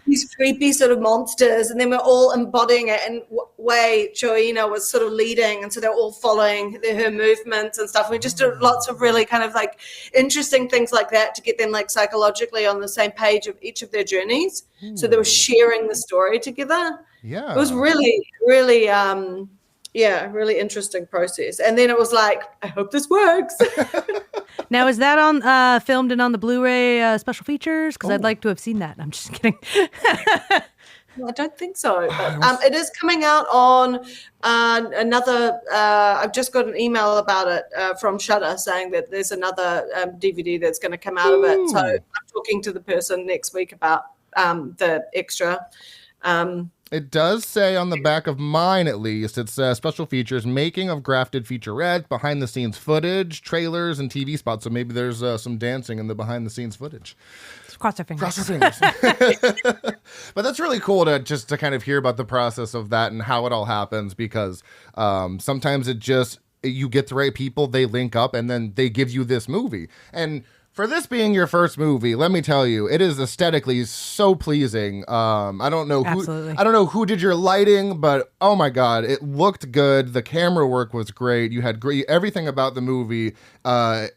these creepy sort of monsters. And then we're all embodying it. And Wei Choina was sort of leading. And so they're all following her movements and stuff. We just did lots of really kind of like interesting things like that to get them like psychologically on the same page of each of their journeys. So they were sharing the story together. Yeah. It was really, really, really interesting process. And then it was like, I hope this works. Now, is that on filmed and on the Blu-ray special features? Because I'd like to have seen that. I'm just kidding. Well, I don't think so. But, it is coming out on another. I've just got an email about it from Shudder saying that there's another DVD that's going to come out of it. So I'm talking to the person next week about the extra. It does say on the back of mine, at least, it's special features, making of Grafted featurette, behind-the-scenes footage, trailers, and TV spots. So maybe there's some dancing in the behind-the-scenes footage. Cross our fingers. Cross our fingers. But that's really cool to kind of hear about the process of that and how it all happens, because sometimes you get the right people, they link up, and then they give you this movie. And for this being your first movie, let me tell you, it is aesthetically so pleasing. I don't know who did your lighting, but oh my God, it looked good. The camera work was great. You had great, everything about the movie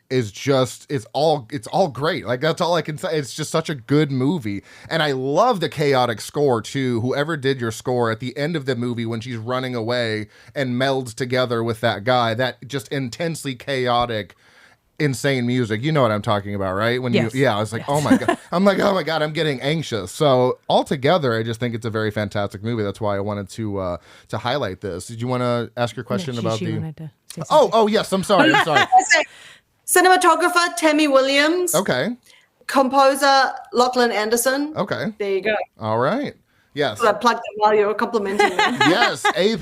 it's all great. Like, that's all I can say. It's just such a good movie. And I love the chaotic score too. Whoever did your score at the end of the movie when she's running away and melds together with that guy, that just intensely chaotic, insane music. You know what I'm talking about, right? When I was like, oh my God. I'm like, oh my God, I'm getting anxious. So altogether, I just think it's a very fantastic movie. That's why I wanted to highlight this. Did you want to ask your question about the? Wanted to say oh yes. I'm sorry. Cinematographer Tammy Williams. Okay. Composer Lachlan Anderson. Okay. There you go. All right. Yes. So I plugged them while you were complimenting me. Yes, A+,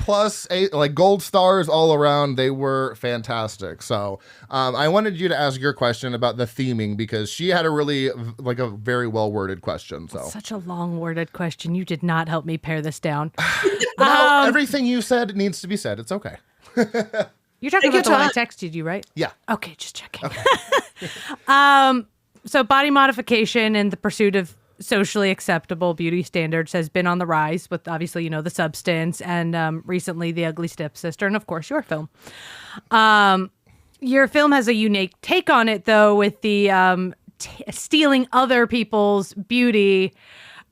like gold stars all around. They were fantastic. So I wanted you to ask your question about the theming, because she had a really, like, a very well-worded question. So such a long-worded question. You did not help me pare this down. Everything you said needs to be said. It's okay. You're talking about the one I texted you, right? Yeah. Okay, just checking. Okay. So body modification and the pursuit of socially acceptable beauty standards has been on the rise with, obviously, The Substance, and recently The Ugly Stepsister, and of course your film. Your film has a unique take on it, though, with the stealing other people's beauty,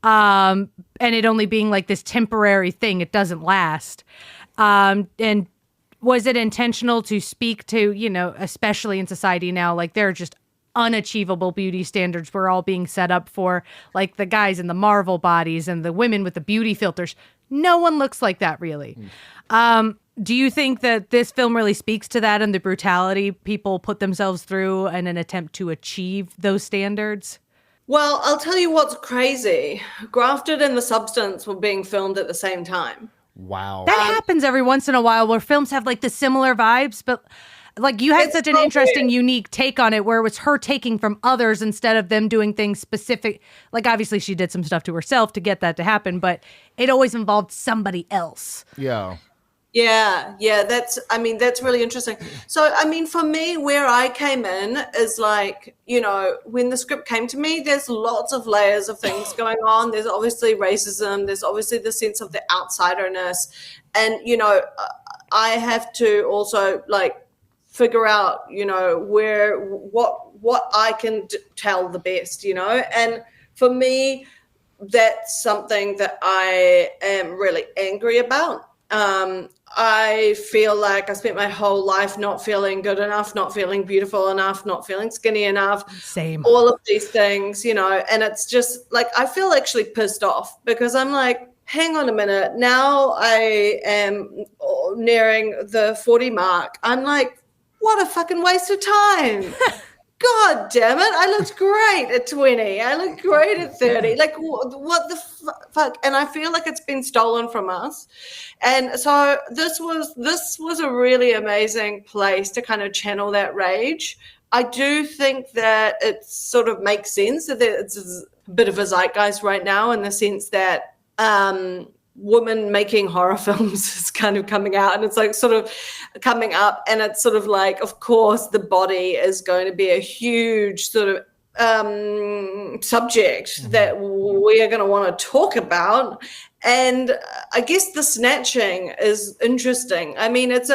and it only being like this temporary thing. It doesn't last. And was it intentional to speak to, especially in society now, like there are just unachievable beauty standards we're all being set up for, like the guys in the Marvel bodies and the women with the beauty filters. No one looks like that, really. Do you think that this film really speaks to that and the brutality people put themselves through in an attempt to achieve those standards? Well, I'll tell you what's crazy. Grafted and The Substance were being filmed at the same time. Wow. That happens every once in a while where films have like the similar vibes, but like you had It's such an so interesting, weird. unique take on it where it was her taking from others instead of them doing things specific. Like obviously she did some stuff to herself to get that to happen, but it always involved somebody else. Yeah. Yeah, that's really interesting. So, I mean, for me, where I came in is like, when the script came to me, there's lots of layers of things going on. There's obviously racism. There's obviously the sense of the outsiderness. And, I have to also like figure out, what I can tell the best, and for me, that's something that I am really angry about. I feel like I spent my whole life not feeling good enough, not feeling beautiful enough, not feeling skinny enough. Same. All of these things, and it's just like I feel actually pissed off because I'm like, hang on a minute. Now I am nearing the 40 mark. I'm like, what a fucking waste of time. God damn it. I looked great at 20. I looked great at 30. Like, what the fuck? And I feel like it's been stolen from us. And so this was a really amazing place to kind of channel that rage. I do think that it sort of makes sense that it's a bit of a zeitgeist right now in the sense that women making horror films is kind of coming out, and it's like sort of coming up, and it's sort of like, of course, the body is going to be a huge sort of subject that we are going to want to talk about. And I guess the snatching is interesting. I mean, it's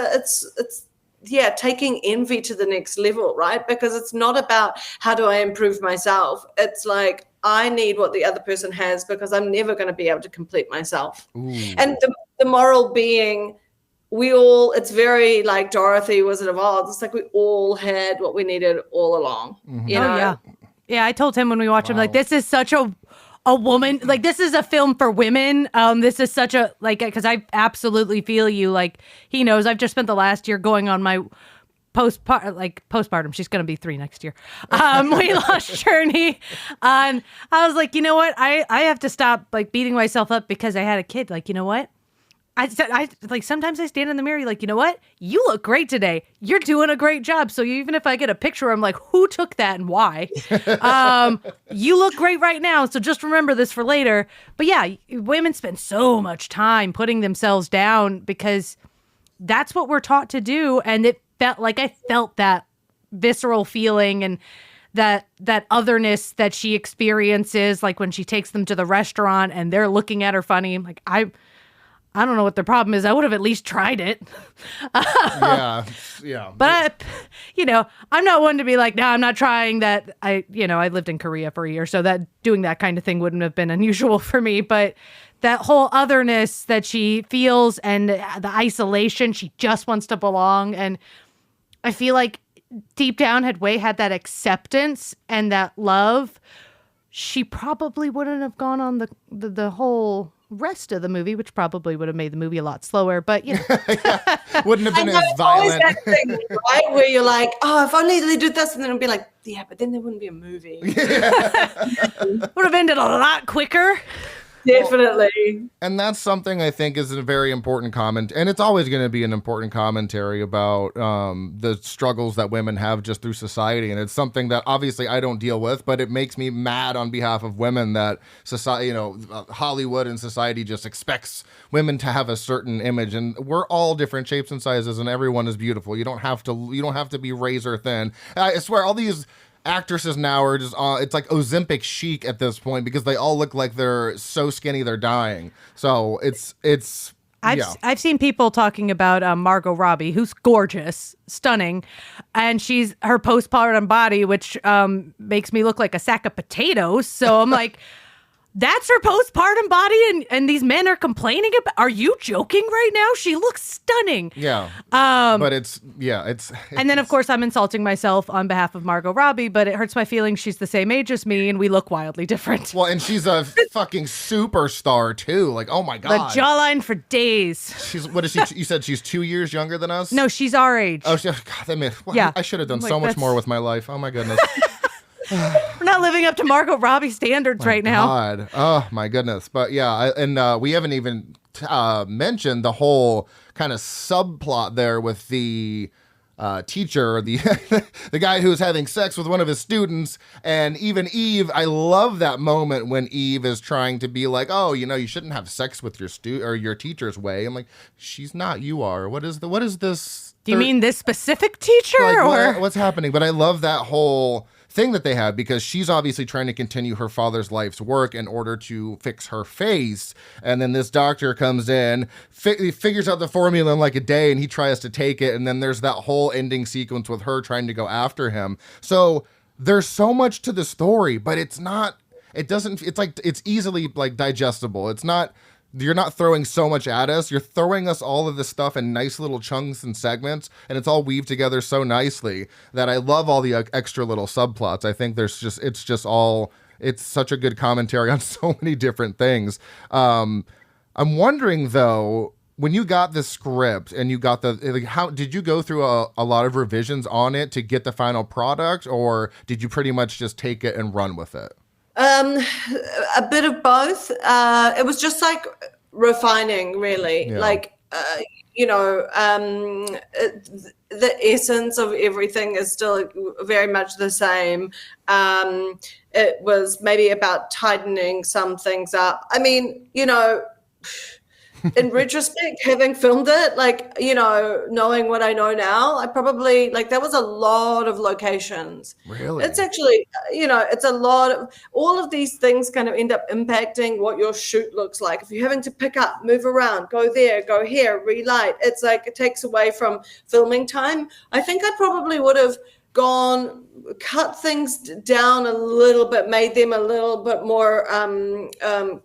taking envy to the next level, right? Because it's not about how do I improve myself. It's like, I need what the other person has because I'm never going to be able to complete myself. Ooh. And the moral being, it's very like Dorothy, Wizard of Oz. It's like we all had what we needed all along. Mm-hmm. You know? Oh, yeah. Yeah, I told him when we watched him, like, this is such a woman, like, this is a film for women. This is such a, like, because I absolutely feel you. Like, he knows I've just spent the last year going on my postpartum. She's going to be 3 next year. Weight loss journey. And I was like, you know what? I have to stop like beating myself up because I had a kid. Like, you know what? I like sometimes I stand in the mirror like, you know what? You look great today. You're doing a great job. So even if I get a picture, I'm like, who took that and why? You look great right now. So just remember this for later. But yeah, women spend so much time putting themselves down because that's what we're taught to do. And it felt like I felt that visceral feeling and that otherness that she experiences, like when she takes them to the restaurant and they're looking at her funny. I'm like, I don't know what the problem is. I would have at least tried it. Yeah. But, I'm not one to be like, no, I'm not trying that. I lived in Korea for a year, so that doing that kind of thing wouldn't have been unusual for me. But that whole otherness that she feels and the isolation, she just wants to belong. And I feel like deep down had that acceptance and that love. She probably wouldn't have gone on the whole rest of the movie, which probably would have made the movie a lot slower, but wouldn't have been as violent. Always that thing, right? Where you're like, oh, if only they did this, and then it'd be like, yeah, but then there wouldn't be a movie. Would have ended a lot quicker. Definitely. And that's something I think is a very important comment, and it's always going to be an important commentary about the struggles that women have just through society. And it's something that obviously I don't deal with, but it makes me mad on behalf of women that society, Hollywood and society just expects women to have a certain image, and we're all different shapes and sizes, and everyone is beautiful. You don't have to be razor thin. I swear, all these actresses now are just it's like Ozempic chic at this point because they all look like they're so skinny they're dying. So I've seen people talking about Margot Robbie, who's gorgeous, stunning, and her postpartum body, which makes me look like a sack of potatoes. So I'm like, that's her postpartum body, and these men are complaining about. Are you joking right now? She looks stunning. Yeah. But it's. And then of course I'm insulting myself on behalf of Margot Robbie, but it hurts my feelings. She's the same age as me, and we look wildly different. Well, and she's a fucking superstar too. Like, oh my god. The jawline for days. What is she? You said she's 2 years younger than us? No, she's our age. Oh, God, I should have done so much more with my life. Oh my goodness. We're not living up to Margot Robbie standards right now. God. Oh my goodness. But yeah, we haven't even mentioned the whole kind of subplot there with the teacher, the the guy who's having sex with one of his students. And even Eve, I love that moment when Eve is trying to be like, oh, you shouldn't have sex with your teacher's way. I'm like, she's not, you are. What is this? Do you mean this specific teacher? Like, what's happening? But I love that whole thing that they have, because she's obviously trying to continue her father's life's work in order to fix her face. And then this doctor comes in, he figures out the formula in like a day, and he tries to take it. And then there's that whole ending sequence with her trying to go after him. So there's so much to the story, but it's easily like digestible. You're not throwing so much at us. You're throwing us all of this stuff in nice little chunks and segments, and it's all weaved together so nicely that I love all the extra little subplots. I think it's such a good commentary on so many different things. I'm wondering though, when you got the script and you got how did you go through a lot of revisions on it to get the final product, or did you pretty much just take it and run with it? A bit of both. It was just like refining, really. Yeah. Like, the essence of everything is still very much the same. It was maybe about tightening some things up. I mean, in retrospect, having filmed it, knowing what I know now, I probably, there was a lot of locations. Really? It's actually, it's a lot of, all of these things kind of end up impacting what your shoot looks like. If you're having to pick up, move around, go there, go here, relight, it's like it takes away from filming time. I think I probably would have cut things down a little bit, made them a little bit more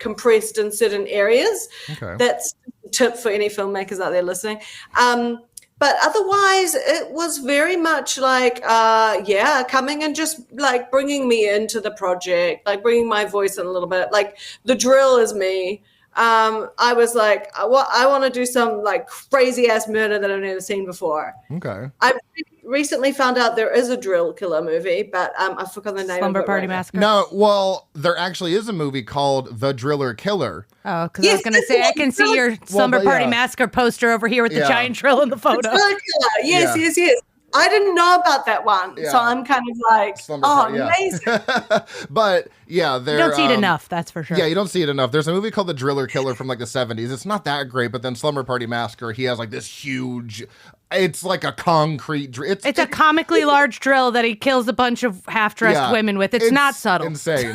compressed in certain areas. Okay. That's a tip for any filmmakers out there listening. But otherwise, it was very much like, coming and just like bringing me into the project, like bringing my voice in a little bit. Like the drill is me. I was like, I want to do some like crazy ass murder that I've never seen before. Okay. I recently found out there is a drill killer movie, but I forgot the name. Slumber of it Party right now. Massacre. No, well, there actually is a movie called The Driller Killer. Oh, because I was going to say, I can see your Slumber Party Massacre poster over here with the giant drill in the photo. Driller killer. Yes. I didn't know about that one, so I'm kind of like, amazing. But yeah, you don't see it enough, that's for sure. Yeah, you don't see it enough. There's a movie called The Driller Killer from like the 70s. It's not that great, but then Slumber Party Massacre, he has like this huge, it's like a concrete it's a comically large drill that he kills a bunch of half-dressed women with. It's not subtle. Insane.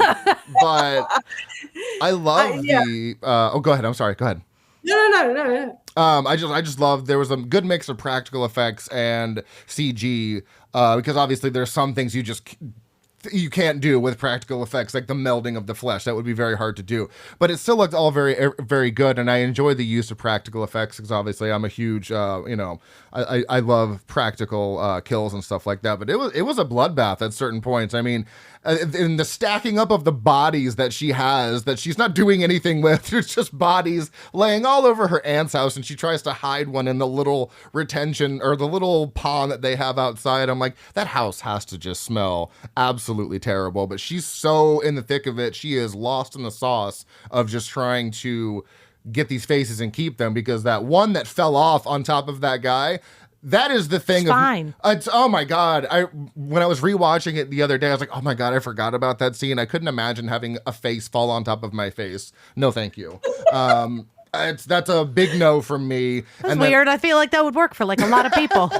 But I love go ahead. I'm sorry. Go ahead. No. I just love, there was a good mix of practical effects and CG, because obviously there's some things you can't do with practical effects, like the melding of the flesh. That would be very hard to do. But it still looked all very, very good, and I enjoy the use of practical effects because obviously I'm a huge, I love practical kills and stuff like that. But it was a bloodbath at certain points. I mean, in the stacking up of the bodies that she has, that she's not doing anything with, it's just bodies laying all over her aunt's house, and she tries to hide one in the little retention or the little pond that they have outside. I'm like, that house has to just smell absolutely terrible, but she's so in the thick of it. She is lost in the sauce of just trying to get these faces and keep them, because that one that fell off on top of that guy, that is the thing. It's fine. Oh my God. When I was rewatching it the other day, I was like, oh my God, I forgot about that scene. I couldn't imagine having a face fall on top of my face. No, thank you. That's a big no from me. That's weird. I feel like that would work for like a lot of people.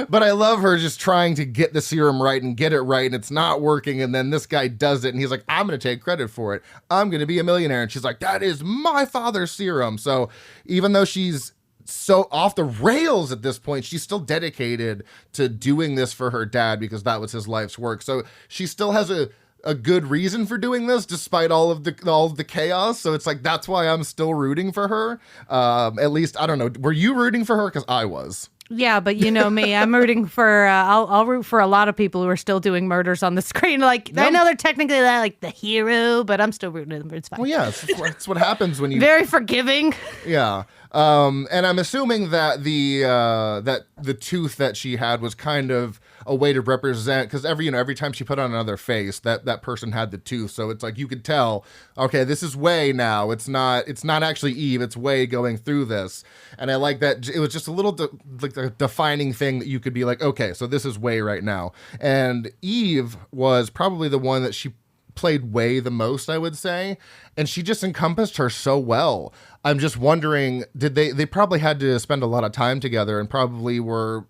But I love her just trying to get the serum right and get it right, and it's not working. And then this guy does it, and he's like, I'm going to take credit for it. I'm going to be a millionaire. And she's like, that is my father's serum. So even though she's so off the rails at this point, she's still dedicated to doing this for her dad because that was his life's work. So she still has a good reason for doing this despite all of the chaos. So it's like, that's why I'm still rooting for her. At least, I don't know. Were you rooting for her? Because I was. Yeah, but you know me, I'm rooting for, I'll root for a lot of people who are still doing murders on the screen. Like, I know they're technically like the hero, but I'm still rooting for them. It's fine. Well, yeah, it's what happens when you... Very forgiving. Yeah. And I'm assuming that the tooth that she had was kind of a way to represent, because every time she put on another face, that person had the tooth. So it's like you could tell, okay, this is Wei now. It's not actually Eve. It's Wei going through this. And I like that it was just a little like a defining thing that you could be like, okay, so this is Wei right now. And Eve was probably the one that she played Wei the most, I would say, and she just encompassed her so well. I'm just wondering, did they probably had to spend a lot of time together and probably were,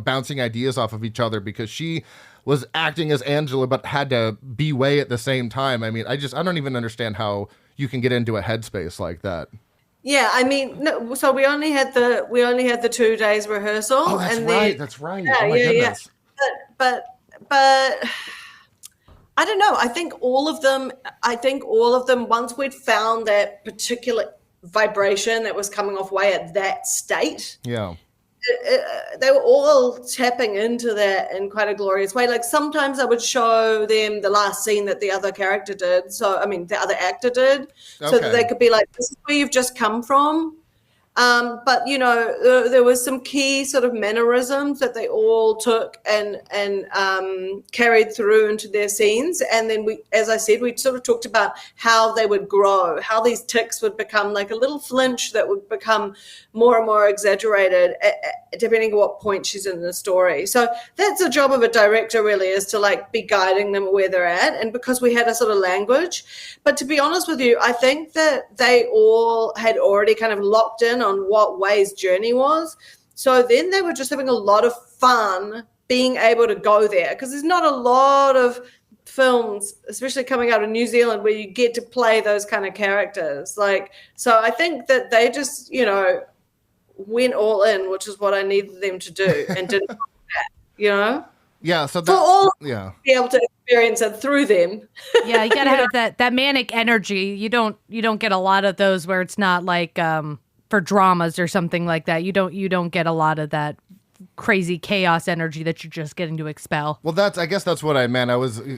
bouncing ideas off of each other, because she was acting as Angela but had to be Wei at the same time. I mean, I don't even understand how you can get into a headspace like that. Yeah, I mean, no, so we only had the 2 days rehearsal. Oh, that's and right. then, That's right. Yeah, oh my goodness. But I don't know. I think all of them, once we'd found that particular vibration that was coming off Wei at that state, Yeah, they were all tapping into that in quite a glorious way. Like sometimes I would show them the last scene that the other character did. So, I mean, the other actor did, so that they could be like, this is where you've just come from. But there was some key sort of mannerisms that they all took and carried through into their scenes. And then we, as I said, we sort of talked about how they would grow, how these tics would become like a little flinch that would become more and more exaggerated depending on what point she's in the story. So that's the job of a director, really, is to like be guiding them where they're at. And because we had a sort of language, but to be honest with you, I think that they all had already kind of locked in on what Wei's journey was. So then they were just having a lot of fun being able to go there, because there's not a lot of films, especially coming out of New Zealand, where you get to play those kind of characters. Like, so I think that they just, went all in, which is what I needed them to do, and didn't do that, Yeah, so for all be able to experience it through them. Yeah, you gotta have that manic energy. You don't get a lot of those where it's not like for dramas or something like that. You don't get a lot of that crazy chaos energy that you're just getting to expel. Well, I guess that's what I meant.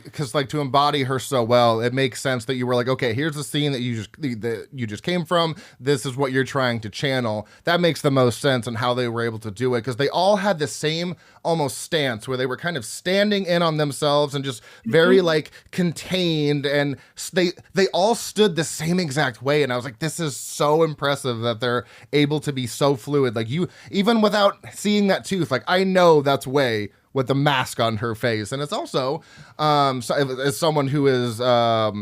Because like to embody her so well, it makes sense that you were like, okay, here's the scene that you just came from. This is what you're trying to channel. That makes the most sense on how they were able to do it, because they all had the same almost stance where they were kind of standing in on themselves and just very like contained, and they all stood the same exact way. And I was like, this is so impressive that they're able to be so fluid. Like, you, even without seeing that tooth, like, I know that's Wei with the mask on her face. And it's also, as someone who is a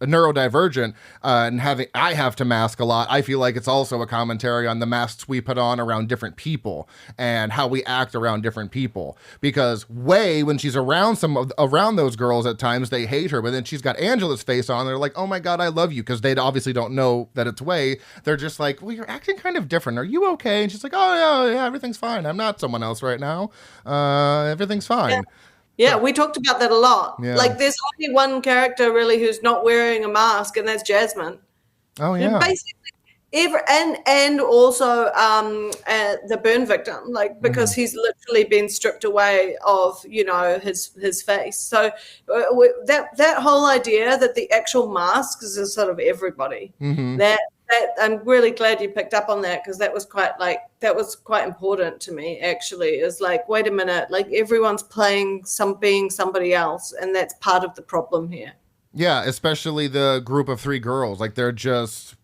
neurodivergent and I have to mask a lot, I feel like it's also a commentary on the masks we put on around different people and how we act around different people. Because Wei, when she's around those girls at times, they hate her, but then she's got Angela's face on, they're like, oh my God, I love you, because they obviously don't know that it's Wei. They're just like, well, you're acting kind of different. Are you okay? And she's like, oh yeah, everything's fine. I'm not someone else right now. Everything's fine. Yeah. Yeah, we talked about that a lot. Yeah. Like, there's only one character really who's not wearing a mask, and that's Jasmine. Oh yeah. And basically, and also the burn victim, like, because he's literally been stripped away of his face. So that whole idea that the actual mask is sort of everybody. That I'm really glad you picked up on that, because that was quite important to me, actually. Is like, wait a minute, like, everyone's being somebody else, and that's part of the problem here. Yeah, especially the group of 3 girls. Like, they're just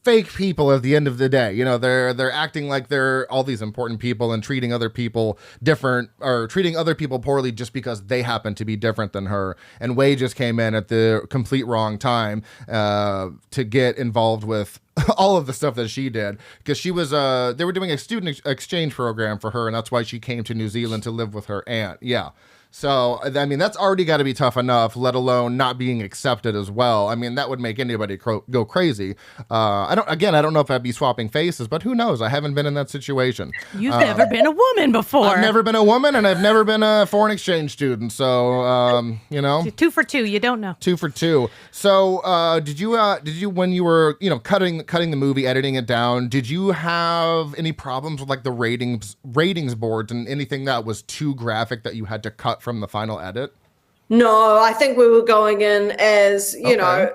fake people at the end of the day. They're acting like they're all these important people and treating other people different, or treating other people poorly just because they happen to be different than her. And Wei just came in at the complete wrong time to get involved with all of the stuff that she did, because she was they were doing a student exchange program for her, and that's why she came to New Zealand to live with her aunt. Yeah. So, I mean, that's already got to be tough enough, let alone not being accepted as well. I mean, that would make anybody go crazy. I don't know if I'd be swapping faces, but who knows? I haven't been in that situation. You've never been a woman before. I've never been a woman, and I've never been a foreign exchange student. So, 2 for 2. You don't know. 2 for 2. So, did you when you were, cutting the movie, editing it down, did you have any problems with like the ratings boards and anything that was too graphic that you had to cut from the final edit? No, I think we were going in as, I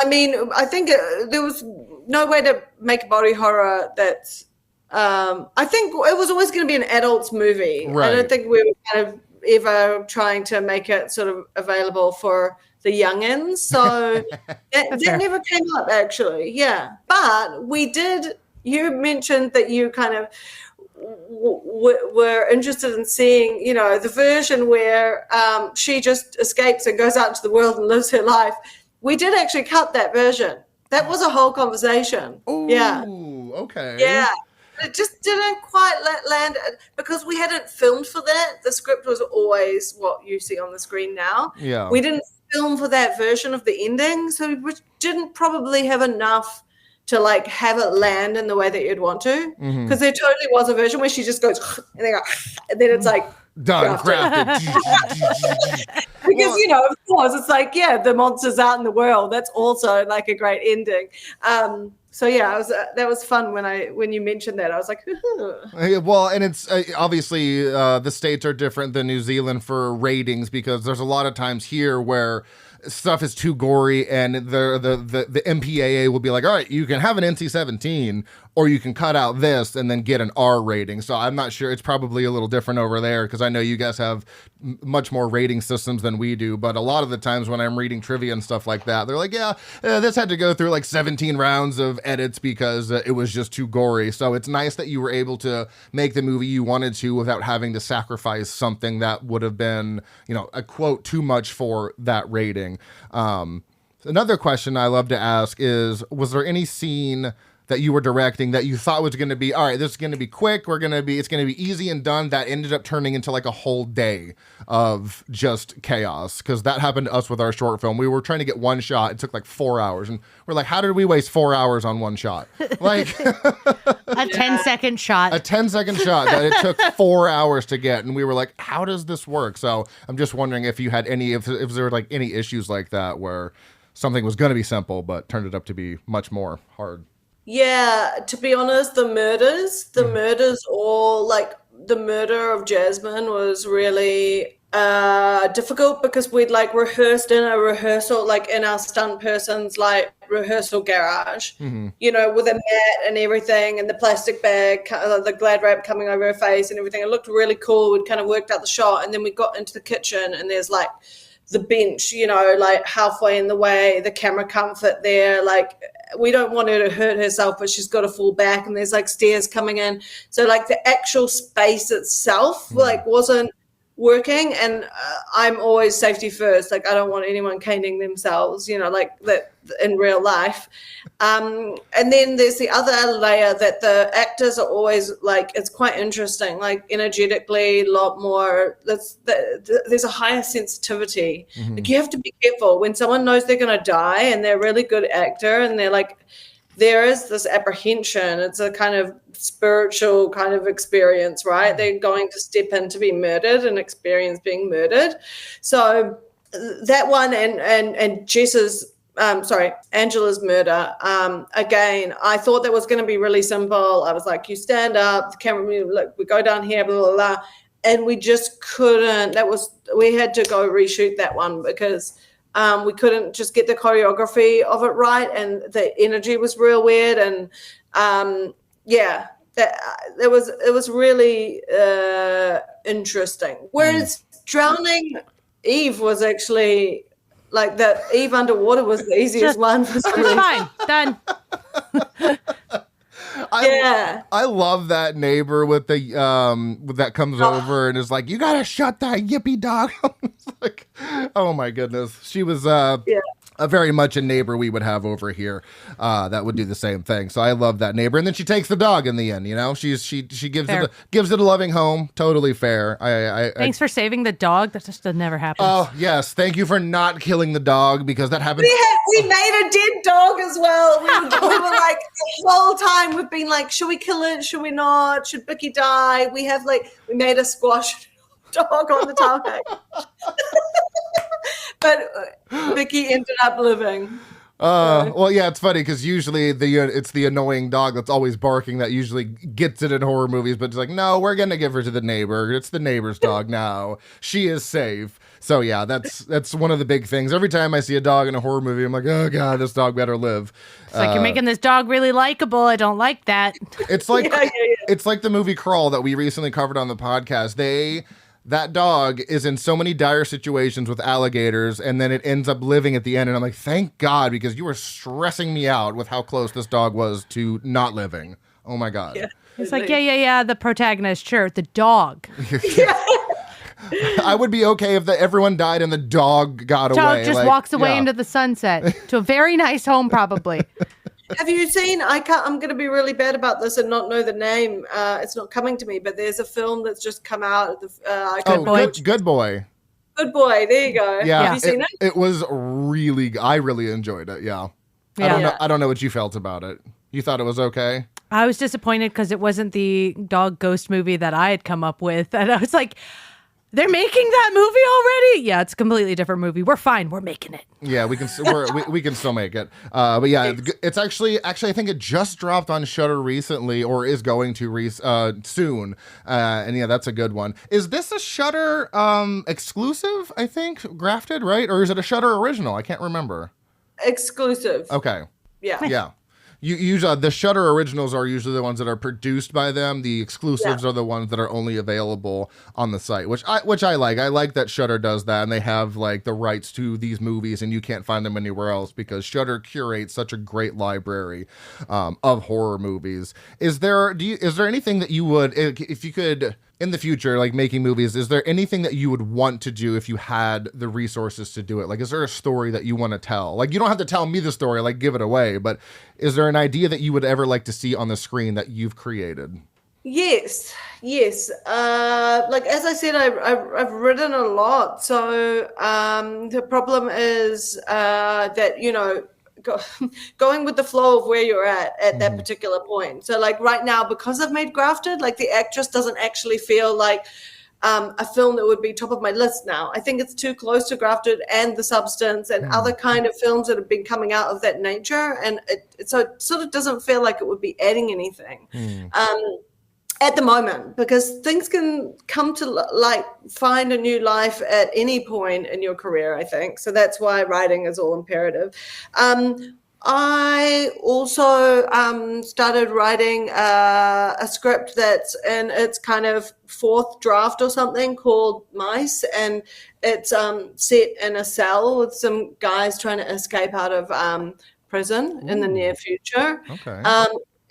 mean, I think there was no way to make body horror that's I think it was always going to be an adult's movie. Right. I don't think we were kind of ever trying to make it sort of available for the youngins. So that never came up, actually. Yeah. But we did, you mentioned that you kind of were interested in seeing, you know, the version where she just escapes and goes out into the world and lives her life. We did actually cut that version. That was a whole conversation. Ooh, yeah. Okay. Yeah. It just didn't quite land because we hadn't filmed for that. The script was always what you see on the screen now. Yeah. We didn't film for that version of the ending, so we didn't probably have enough to like have it land in the way that you'd want to. Because there totally was a version where she just goes and then it's like done, crafted. Because, you know, of course, it's like, yeah, the monster's out in the world. That's also like a great ending. So yeah, that was fun when you mentioned that. I was like, well, and it's obviously the States are different than New Zealand for ratings because there's a lot of times here where stuff is too gory and the MPAA will be like, all right, you can have an NC-17 or you can cut out this and then get an R rating. So I'm not sure. It's probably a little different over there because I know you guys have much more rating systems than we do. But a lot of the times when I'm reading trivia and stuff like that, they're like, yeah, this had to go through like 17 rounds of edits because it was just too gory. So it's nice that you were able to make the movie you wanted to without having to sacrifice something that would have been, you know, a quote too much for that rating. Another question I love to ask is, was there any scene that you were directing that you thought was going to be, all right, this is going to be quick, it's going to be easy and done, that ended up turning into like a whole day of just chaos? Because that happened to us with our short film. We were trying to get one shot. It took like 4 hours. And we're like, how did we waste 4 hours on one shot? Like a 10-second shot. A 10-second shot that it took 4 hours to get. And we were like, how does this work? So I'm just wondering if you had if there were like any issues like that where something was going to be simple, but turned it up to be much more hard. Yeah, to be honest, the murders all, like the murder of Jasmine was really difficult because we'd like rehearsed in a rehearsal, like in our stunt person's like rehearsal garage, you know, with a mat and everything and the plastic bag, the Glad wrap coming over her face and everything. It looked really cool. We'd kind of worked out the shot and then we got into the kitchen and there's like the bench, you know, like halfway in the way, the camera comfort there, like we don't want her to hurt herself, but she's got to fall back and there's like stairs coming in. So like the actual space itself like wasn't working, and I'm always safety first. Like I don't want anyone caning themselves, you know, like that in real life. And then there's the other layer that the actors are always like, it's quite interesting, like energetically a lot more, there's a higher sensitivity. Like you have to be careful when someone knows they're going to die and they're a really good actor and they're like, there is this apprehension. It's a kind of spiritual kind of experience, right? They're going to step in to be murdered and experience being murdered. So that one and Jess's, Angela's murder, again, I thought that was going to be really simple. I was like, you stand up, the camera, look, we go down here, blah, blah, blah. And we just couldn't, we had to go reshoot that one because we couldn't just get the choreography of it right, and the energy was real weird, and it was really interesting. Whereas drowning Eve was actually like that. Eve underwater was the easiest one for some reason. Fine, done. I love that neighbor with the that comes over and is like, you gotta shut that yippy dog. It's like, oh my goodness, she was a very much a neighbor we would have over here that would do the same thing. So I love that neighbor, and then she takes the dog in the end. You know, she gives it a loving home. Totally fair. Thanks for saving the dog. That just never happens. Oh yes, thank you for not killing the dog because that happened. We made a dead dog as well. We were like the whole time we've been like, should we kill it? Should we not? Should Vicky die? We made a squash dog on the tarmac. But Vicky ended up living. Well, yeah, it's funny because usually it's the annoying dog that's always barking that usually gets it in horror movies, but it's like, no, we're gonna give her to the neighbor. It's the neighbor's dog now. She is safe. So yeah, that's one of the big things. Every time I see a dog in a horror movie, I'm like, oh god, this dog better live. It's like you're making this dog really likable. I don't like that. It's like it's like the movie Crawl that we recently covered on the podcast. That dog is in so many dire situations with alligators, and then it ends up living at the end. And I'm like, thank God, because you were stressing me out with how close this dog was to not living. Oh my God. Yeah. It's like, yeah, the protagonist, sure, the dog. I would be okay if everyone died and the dog got away. Dog just walks away into the sunset to a very nice home, probably. Have you seen, I'm going to be really bad about this and not know the name. It's not coming to me, but there's a film that's just come out. Good Boy. Good Boy. Good Boy. There you go. Yeah. Have you seen it? It was I really enjoyed it. Yeah. I don't know what you felt about it. You thought it was okay? I was disappointed because it wasn't the dog ghost movie that I had come up with. And I was like, they're making that movie already? Yeah, it's a completely different movie. We're fine. We're making it. Yeah, we can we can still make it. But yeah, it's actually I think it just dropped on Shudder recently, or is going to soon. And yeah, that's a good one. Is this a Shudder exclusive? I think Grafted, right? Or is it a Shudder original? I can't remember. Exclusive. Okay. Yeah. Yeah. You usually the Shudder originals are usually the ones that are produced by them. The exclusives are the ones that are only available on the site, which I like. I like that Shudder does that, and they have like the rights to these movies, and you can't find them anywhere else because Shudder curates such a great library of horror movies. Is there anything that you would, if you could, in the future, like making movies, is there anything that you would want to do if you had the resources to do it? Like, is there a story that you want to tell? Like, you don't have to tell me the story, like give it away, but is there an idea that you would ever like to see on the screen that you've created? Yes. Like, as I said, I've written a lot. So the problem is that, going with the flow of where you're at that particular point. So like right now, because I've made Grafted, like the actress doesn't actually feel like a film that would be top of my list now. I think it's too close to Grafted and The Substance and other kind of films that have been coming out of that nature. And so it sort of doesn't feel like it would be adding anything. At the moment, because things can come to like find a new life at any point in your career, I think. So that's why writing is all imperative. I also started writing a script that's in its kind of fourth draft or something called Mice, and it's set in a cell with some guys trying to escape out of prison in the near future. Okay.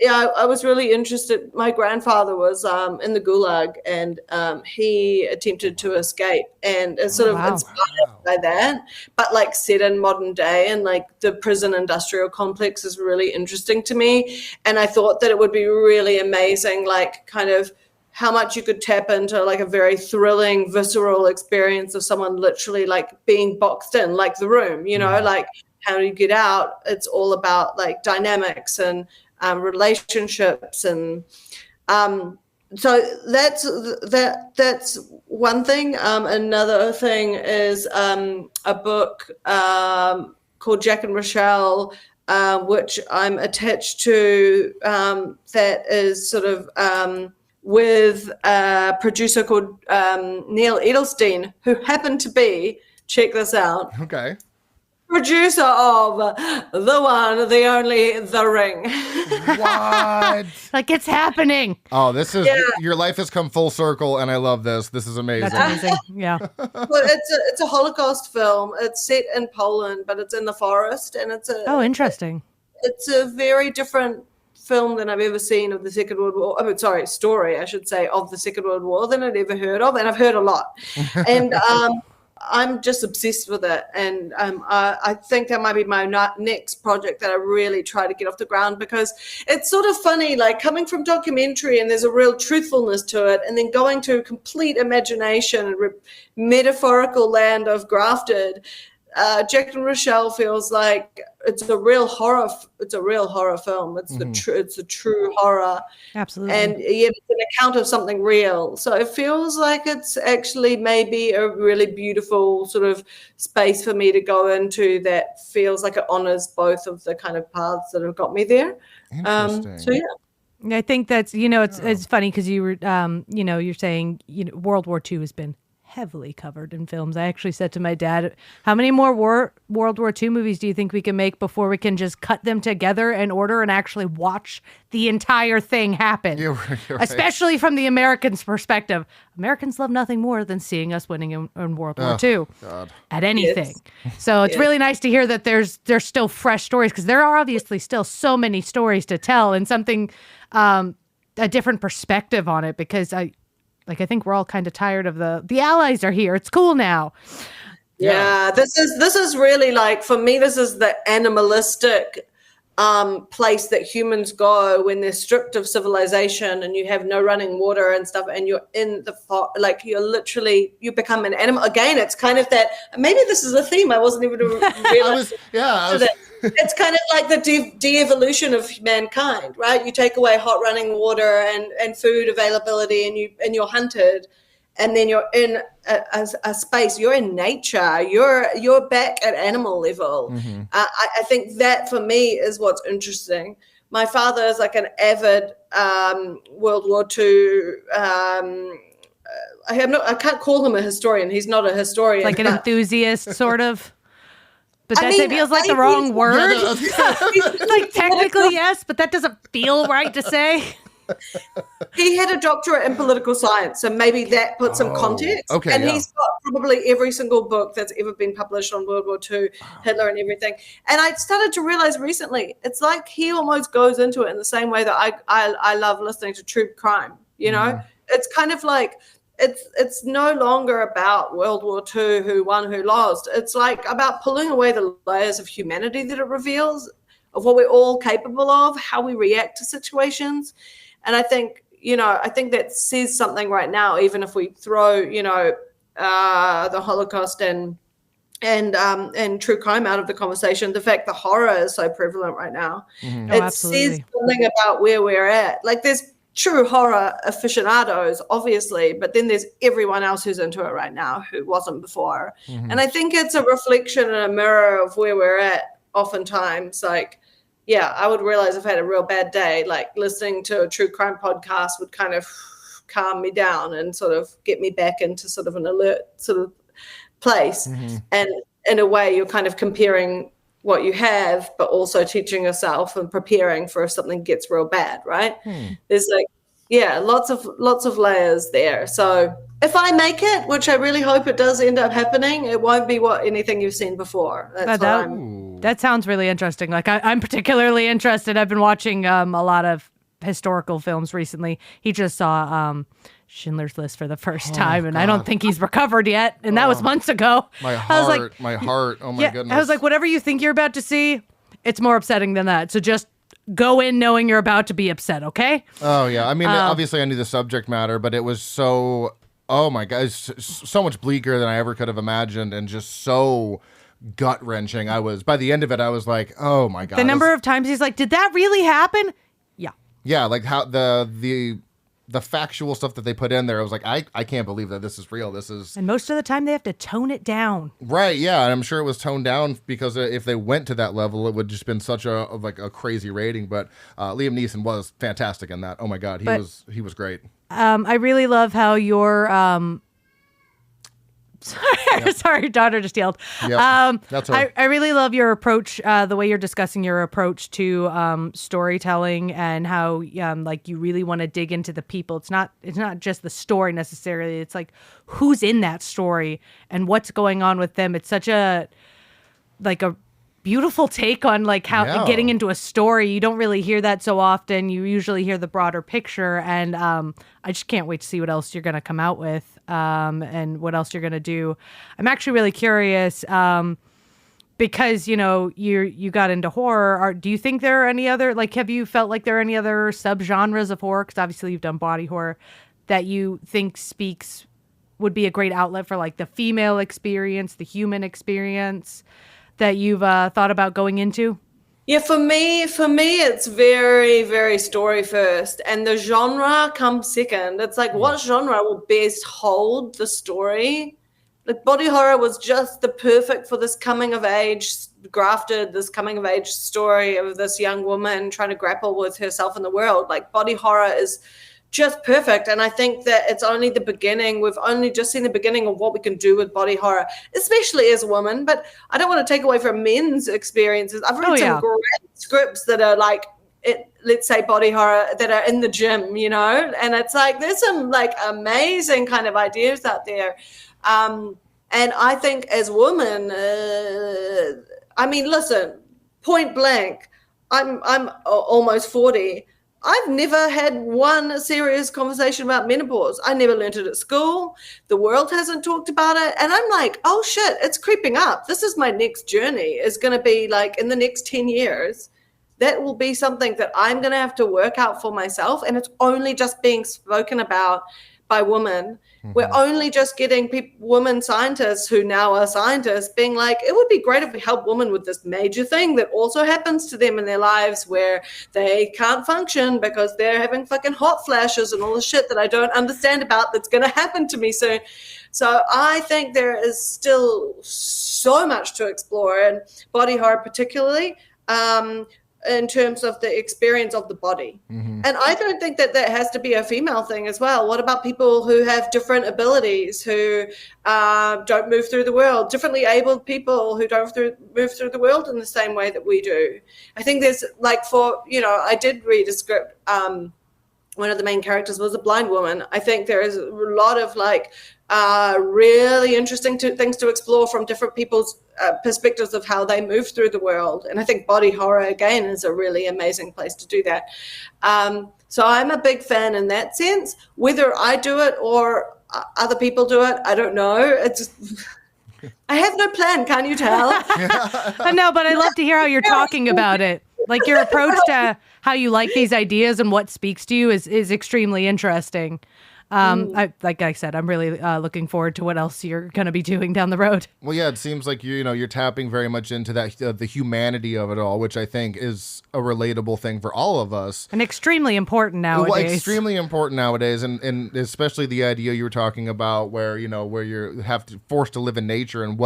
Yeah, I was really interested. My grandfather was in the Gulag, and he attempted to escape, and it's sort of inspired by that, but like set in modern day, and like the prison industrial complex is really interesting to me. And I thought that it would be really amazing, like kind of how much you could tap into like a very thrilling, visceral experience of someone literally like being boxed in, like The Room, like how do you get out? It's all about like dynamics and relationships, and so that's one thing. Another thing is a book called Jack and Rochelle, which I'm attached to, that is sort of with a producer called Neil Edelstein, who happened to be, check this out, producer of the one, the only, The Ring. What? Like, it's happening. Oh, this is your life has come full circle, and I love this. This is amazing. That's amazing. Yeah. Well, it's a Holocaust film. It's set in Poland, but it's in the forest, and interesting. It's a very different film than I've ever seen of the Second World War. Story, I should say, of the Second World War than I'd ever heard of, and I've heard a lot. And I'm just obsessed with it, and I think that might be my next project that I really try to get off the ground, because it's sort of funny, like coming from documentary and there's a real truthfulness to it, and then going to complete imagination and metaphorical land of Grafted. Jack and Rochelle feels like it's a real horror. It's a real horror film. It's it's a true horror. Absolutely. And yet it's an account of something real. So it feels like it's actually maybe a really beautiful sort of space for me to go into that feels like it honors both of the kind of paths that have got me there. Interesting. So yeah. I think that's, it's funny because you were, you're saying, World War II has been heavily covered in films. I actually said to my dad, how many more World War II movies do you think we can make before we can just cut them together in order and actually watch the entire thing happen? You're right. Especially from the Americans' perspective. Americans love nothing more than seeing us winning in World War II at anything. Yes. So it's really nice to hear that there's still fresh stories, because there are obviously still so many stories to tell, and something, a different perspective on it, because I think we're all kind of tired of the Allies are here. It's cool now. Yeah, this is really like, for me, this is the animalistic place that humans go when they're stripped of civilization and you have no running water and stuff, and you're in the like you become an animal again. It's kind of that. Maybe this is a theme I wasn't even realizing. It's kind of like the de-evolution of mankind, right? You take away hot running water and food availability, and you're hunted, and then you're in a space. You're in nature. You're back at animal level. Mm-hmm. I think that for me is what's interesting. My father is like an avid World War II. I can't call him a historian. He's not a historian. Like an enthusiast, sort of. But that feels like the wrong word. Like technically, yes, but that doesn't feel right to say. He had a doctorate in political science, so maybe that puts some context. Okay, and he's got probably every single book that's ever been published on World War II, Hitler and everything. And I started to realize recently, it's like he almost goes into it in the same way that I love listening to true crime. It's kind of like, it's no longer about World War II, who won, who lost. It's like about pulling away the layers of humanity that it reveals, of what we're all capable of, how we react to situations. And I think that says something right now, even if we throw, the Holocaust and true crime out of the conversation. The fact the horror is so prevalent right now, it says something about where we're at. Like, there's true horror aficionados, obviously, but then there's everyone else who's into it right now who wasn't before. Mm-hmm. And I think it's a reflection and a mirror of where we're at oftentimes. Like, yeah, I would realize if I had a real bad day, like listening to a true crime podcast would kind of calm me down and sort of get me back into sort of an alert sort of place. Mm-hmm. And in a way, you're kind of comparing what you have, but also teaching yourself and preparing for if something gets real bad, right? There's lots of layers there. So if I make it, which I really hope it does end up happening, it won't be anything you've seen before. That sounds really interesting. Like, I'm particularly interested. I've been watching a lot of historical films recently. He just saw Schindler's List for the first time, and God. I don't think he's recovered yet. And that was months ago. My heart. Oh my goodness. I was like, whatever you think you're about to see, it's more upsetting than that. So just go in knowing you're about to be upset, okay? Oh yeah. I mean, obviously I knew the subject matter, but it was so, oh my God, it's so much bleaker than I ever could have imagined, and just so gut-wrenching. By the end of it, I was like, oh my God. The number of times he's like, did that really happen? Yeah. Yeah, like how the factual stuff that they put in there, I was like, I can't believe that this is real. And most of the time they have to tone it down. Right, yeah, and I'm sure it was toned down because if they went to that level, it would just been such a crazy rating. But Liam Neeson was fantastic in that. Oh my God, he was great. I really love how your Sorry, daughter just yelled. Yep. That's her. I really love your approach, the way you're discussing your approach to storytelling, and how you really want to dig into the people. It's not just the story necessarily. It's like who's in that story and what's going on with them. It's such a beautiful take on how getting into a story. You don't really hear that so often. You usually hear the broader picture, and I just can't wait to see what else you're going to come out with. And what else you're going to do. I'm actually really curious because, you got into horror. Do you think there are any other, have you felt like there are any other subgenres of horror? Because obviously you've done body horror that you think speaks would be a great outlet for like the female experience, the human experience that you've thought about going into? Yeah, for me, it's very, very story first, and the genre comes second. It's like, what genre will best hold the story? Like, body horror was just the perfect for this coming of age, Grafted, this coming of age story of this young woman trying to grapple with herself in the world. Like, body horror is just perfect. And I think that it's only the beginning. We've only just seen the beginning of what we can do with body horror, especially as a woman. But I don't want to take away from men's experiences. I've read some great scripts that are like, let's say body horror, that are in the gym, you know, and it's like, there's some like amazing kind of ideas out there. And I think as women, I mean, listen, point blank, I'm almost 40. I've never had one serious conversation about menopause. I never learned it at school. The world hasn't talked about it. And I'm like, oh shit, it's creeping up. This is my next journey. Is going to be like in the next 10 years. That will be something that I'm going to have to work out for myself. And it's only just being spoken about by women. Mm-hmm. We're only just getting women scientists who now are scientists being like, it would be great if we help women with this major thing that also happens to them in their lives where they can't function because they're having fucking hot flashes and all the shit that I don't understand about that's going to happen to me soon. So I think there is still so much to explore, and body horror particularly, in terms of the experience of the body. Mm-hmm. And I don't think that has to be a female thing as well. What about people who have different abilities, who don't move through the world, differently abled people who don't move through the world in the same way that we do? I think there's like, I did read a script. One of the main characters was a blind woman. I think there is a lot of like really interesting things to explore from different people's perspectives of how they move through the world. And I think body horror, again, is a really amazing place to do that. So I'm a big fan in that sense. Whether I do it or other people do it, I don't know. It's I have no plan, can't you tell? No, but I love to hear how you're talking about it. Like, your approach to how you like these ideas and what speaks to you is extremely interesting. Like I said, I'm really looking forward to what else you're going to be doing down the road. Well, yeah, it seems like you're tapping very much into that the humanity of it all, which I think is a relatable thing for all of us, and extremely important nowadays. Well, extremely important nowadays, and especially the idea you were talking about, where you have to forced to live in nature, and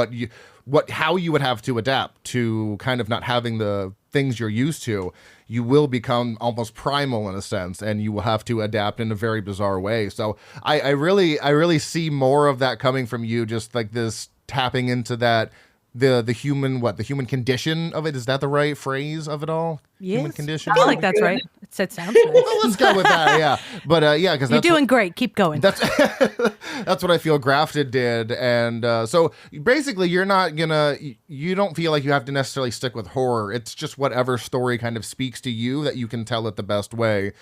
how you would have to adapt to kind of not having the things you're used to. You will become almost primal in a sense, and you will have to adapt in a very bizarre way. So I really see more of that coming from you, just like this tapping into that, the human condition of it. Is that the right phrase of it all? Yes. Human condition? I feel like that's right. It sounds nice. Well, let's go with that, yeah. But yeah, because you're doing great. Keep going. That's what I feel Grafted did. And so basically you don't feel like you have to necessarily stick with horror. It's just whatever story kind of speaks to you that you can tell it the best way.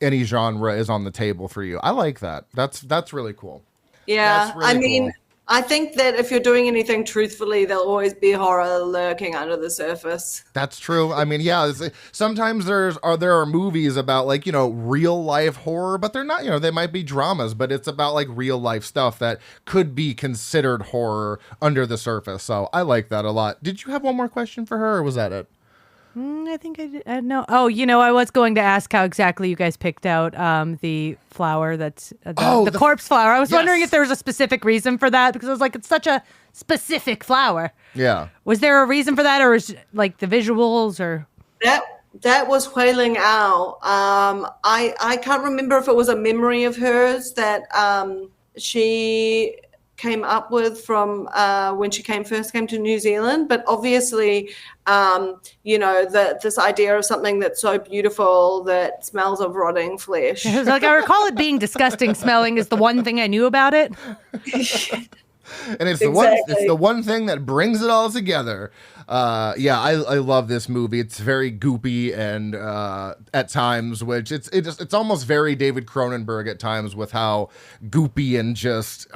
Any genre is on the table for you. I like that. That's really cool. Yeah, really cool. I think that if you're doing anything truthfully, there'll always be horror lurking under the surface. That's true. I mean, yeah, sometimes there are movies about like, real life horror, but they're not, they might be dramas, but it's about like real life stuff that could be considered horror under the surface. So I like that a lot. Did you have one more question for her, or was that it? I think I did. No. Oh, I was going to ask how exactly you guys picked out the flower that's the corpse flower. I was wondering if there was a specific reason for that, because I was like, it's such a specific flower. Yeah. Was there a reason for that, or was it like the visuals, or? That was Wailing Owl. I can't remember if it was a memory of hers that she came up with from when she first came to New Zealand, but obviously, this idea of something that's so beautiful that smells of rotting flesh. It was like, I recall it being disgusting smelling is the one thing I knew about it. And it's the one thing that brings it all together. I love this movie. It's very goopy and at times, which it's almost very David Cronenberg at times with how goopy and just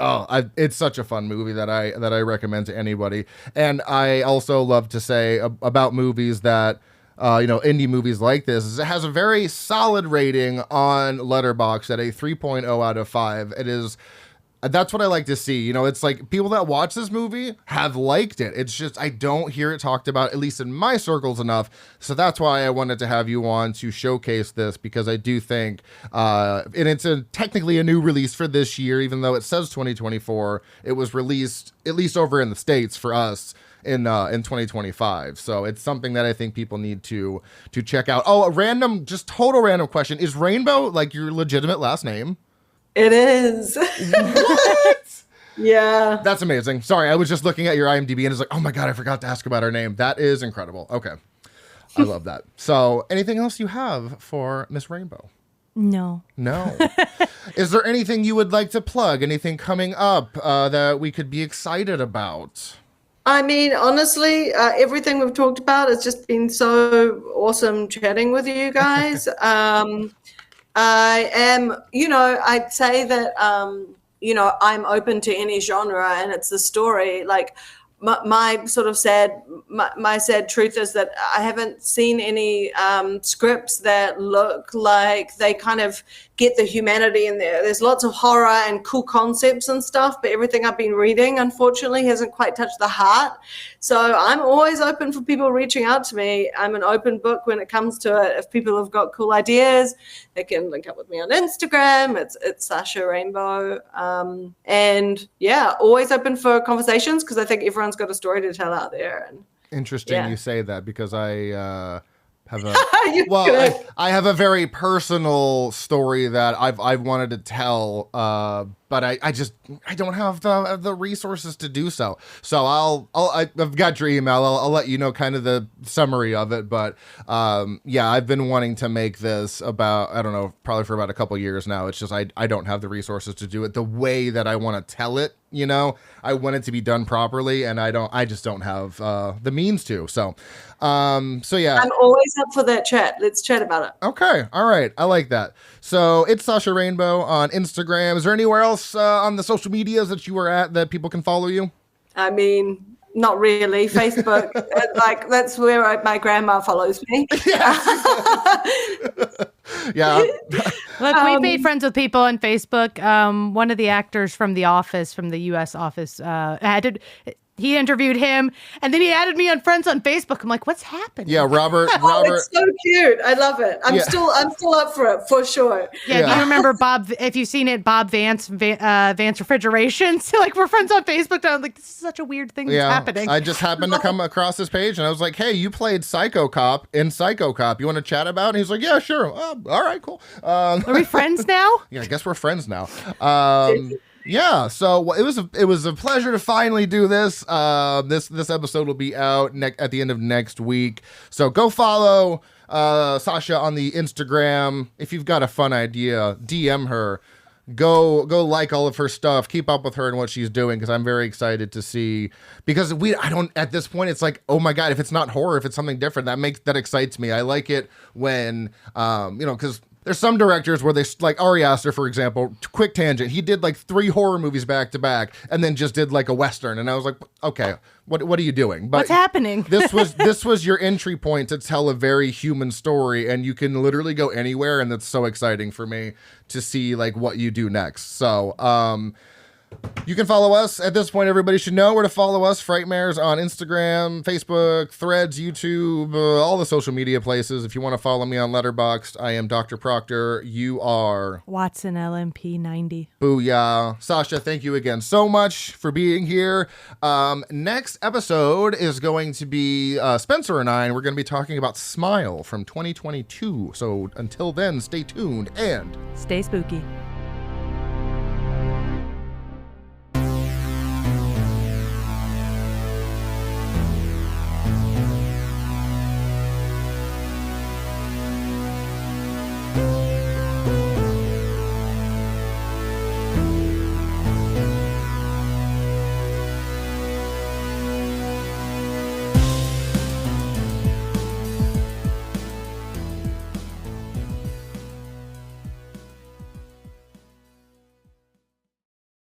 it's such a fun movie that I recommend to anybody. And I also love to say about movies that indie movies like this is it has a very solid rating on Letterboxd at a 3.0 out of 5. It is That's what I like to see. You know, it's like people that watch this movie have liked it. It's just I don't hear it talked about, at least in my circles, enough. So that's why I wanted to have you on to showcase this, because I do think, and it's technically a new release for this year, even though it says 2024. It was released, at least over in the States for us, in 2025. So it's something that I think people need to check out. Oh, total random question. Is Rainbow like your legitimate last name? It is. What? Yeah. That's amazing. Sorry, I was just looking at your IMDb and it's like, oh my God, I forgot to ask about her name. That is incredible. Okay. I love that. So anything else you have for Miss Rainbow? No. Is there anything you would like to plug? Anything coming up that we could be excited about? I mean, honestly, everything we've talked about has just been so awesome chatting with you guys. I am, I'd say that, I'm open to any genre, and it's the story. Like my sad truth is that I haven't seen any scripts that look like they kind of get the humanity in there. There's lots of horror and cool concepts and stuff, but everything I've been reading, unfortunately, hasn't quite touched the heart. So I'm always open for people reaching out to me. I'm an open book when it comes to it. If people have got cool ideas, they can link up with me on Instagram. It's Sasha Rainbow. And yeah, always open for conversations, because I think everyone's got a story to tell out there. And interesting you say that, because I have a I have a very personal story that I've wanted to tell, but I don't have the resources to do so. So I've got your email. I'll let you know kind of the summary of it. But I've been wanting to make this probably for about a couple years now. It's just I don't have the resources to do it the way that I want to tell it. I want it to be done properly, and I just don't have the means to. So yeah. I'm always up for that chat. Let's chat about it. Okay. All right. I like that. So it's Sasha Rainbow on Instagram. Is there anywhere else on the social medias that you are at that people can follow you? I mean, not really. Facebook, like that's where my grandma follows me. Yeah. Look, we've made friends with people on Facebook. One of the actors from The Office, from the U.S. Office, he interviewed him, and then he added me on friends on Facebook. I'm like, what's happening? Yeah, Robert. It's so cute. I love it. I'm still up for it, for sure. Yeah. Do you remember Bob? If you've seen it, Bob Vance Refrigeration. So like, we're friends on Facebook. And I'm like, this is such a weird thing that's happening. I just happened to come across this page, and I was like, hey, you played Psycho Cop in Psycho Cop. You want to chat about it? And he's like, yeah, sure. All right, cool. Are we friends now? Yeah, I guess we're friends now. Yeah, so it was a pleasure to finally do this. This episode will be out at the end of next week. So go follow Sasha on the Instagram. If you've got a fun idea, DM her. Go like all of her stuff. Keep up with her and what she's doing, because I'm very excited to see. Because at this point, it's like, oh my God, if it's not horror, if it's something different, that excites me. I like it when because there's some directors where they, like Ari Aster, for example, quick tangent, he did like 3 horror movies back to back and then just did like a Western. And I was like, okay, what are you doing? But what's happening? This was your entry point to tell a very human story, and you can literally go anywhere. And that's so exciting for me to see like what you do next. So, you can follow us. At this point, everybody should know where to follow us. Frightmares on Instagram, Facebook, Threads, YouTube, all the social media places. If you want to follow me on Letterboxd, I am Dr. Proctor. You are Watson LMP 90. Booyah. Sasha, thank you again so much for being here. Next episode is going to be Spencer and I, and we're going to be talking about Smile from 2022. So until then, stay tuned and stay spooky.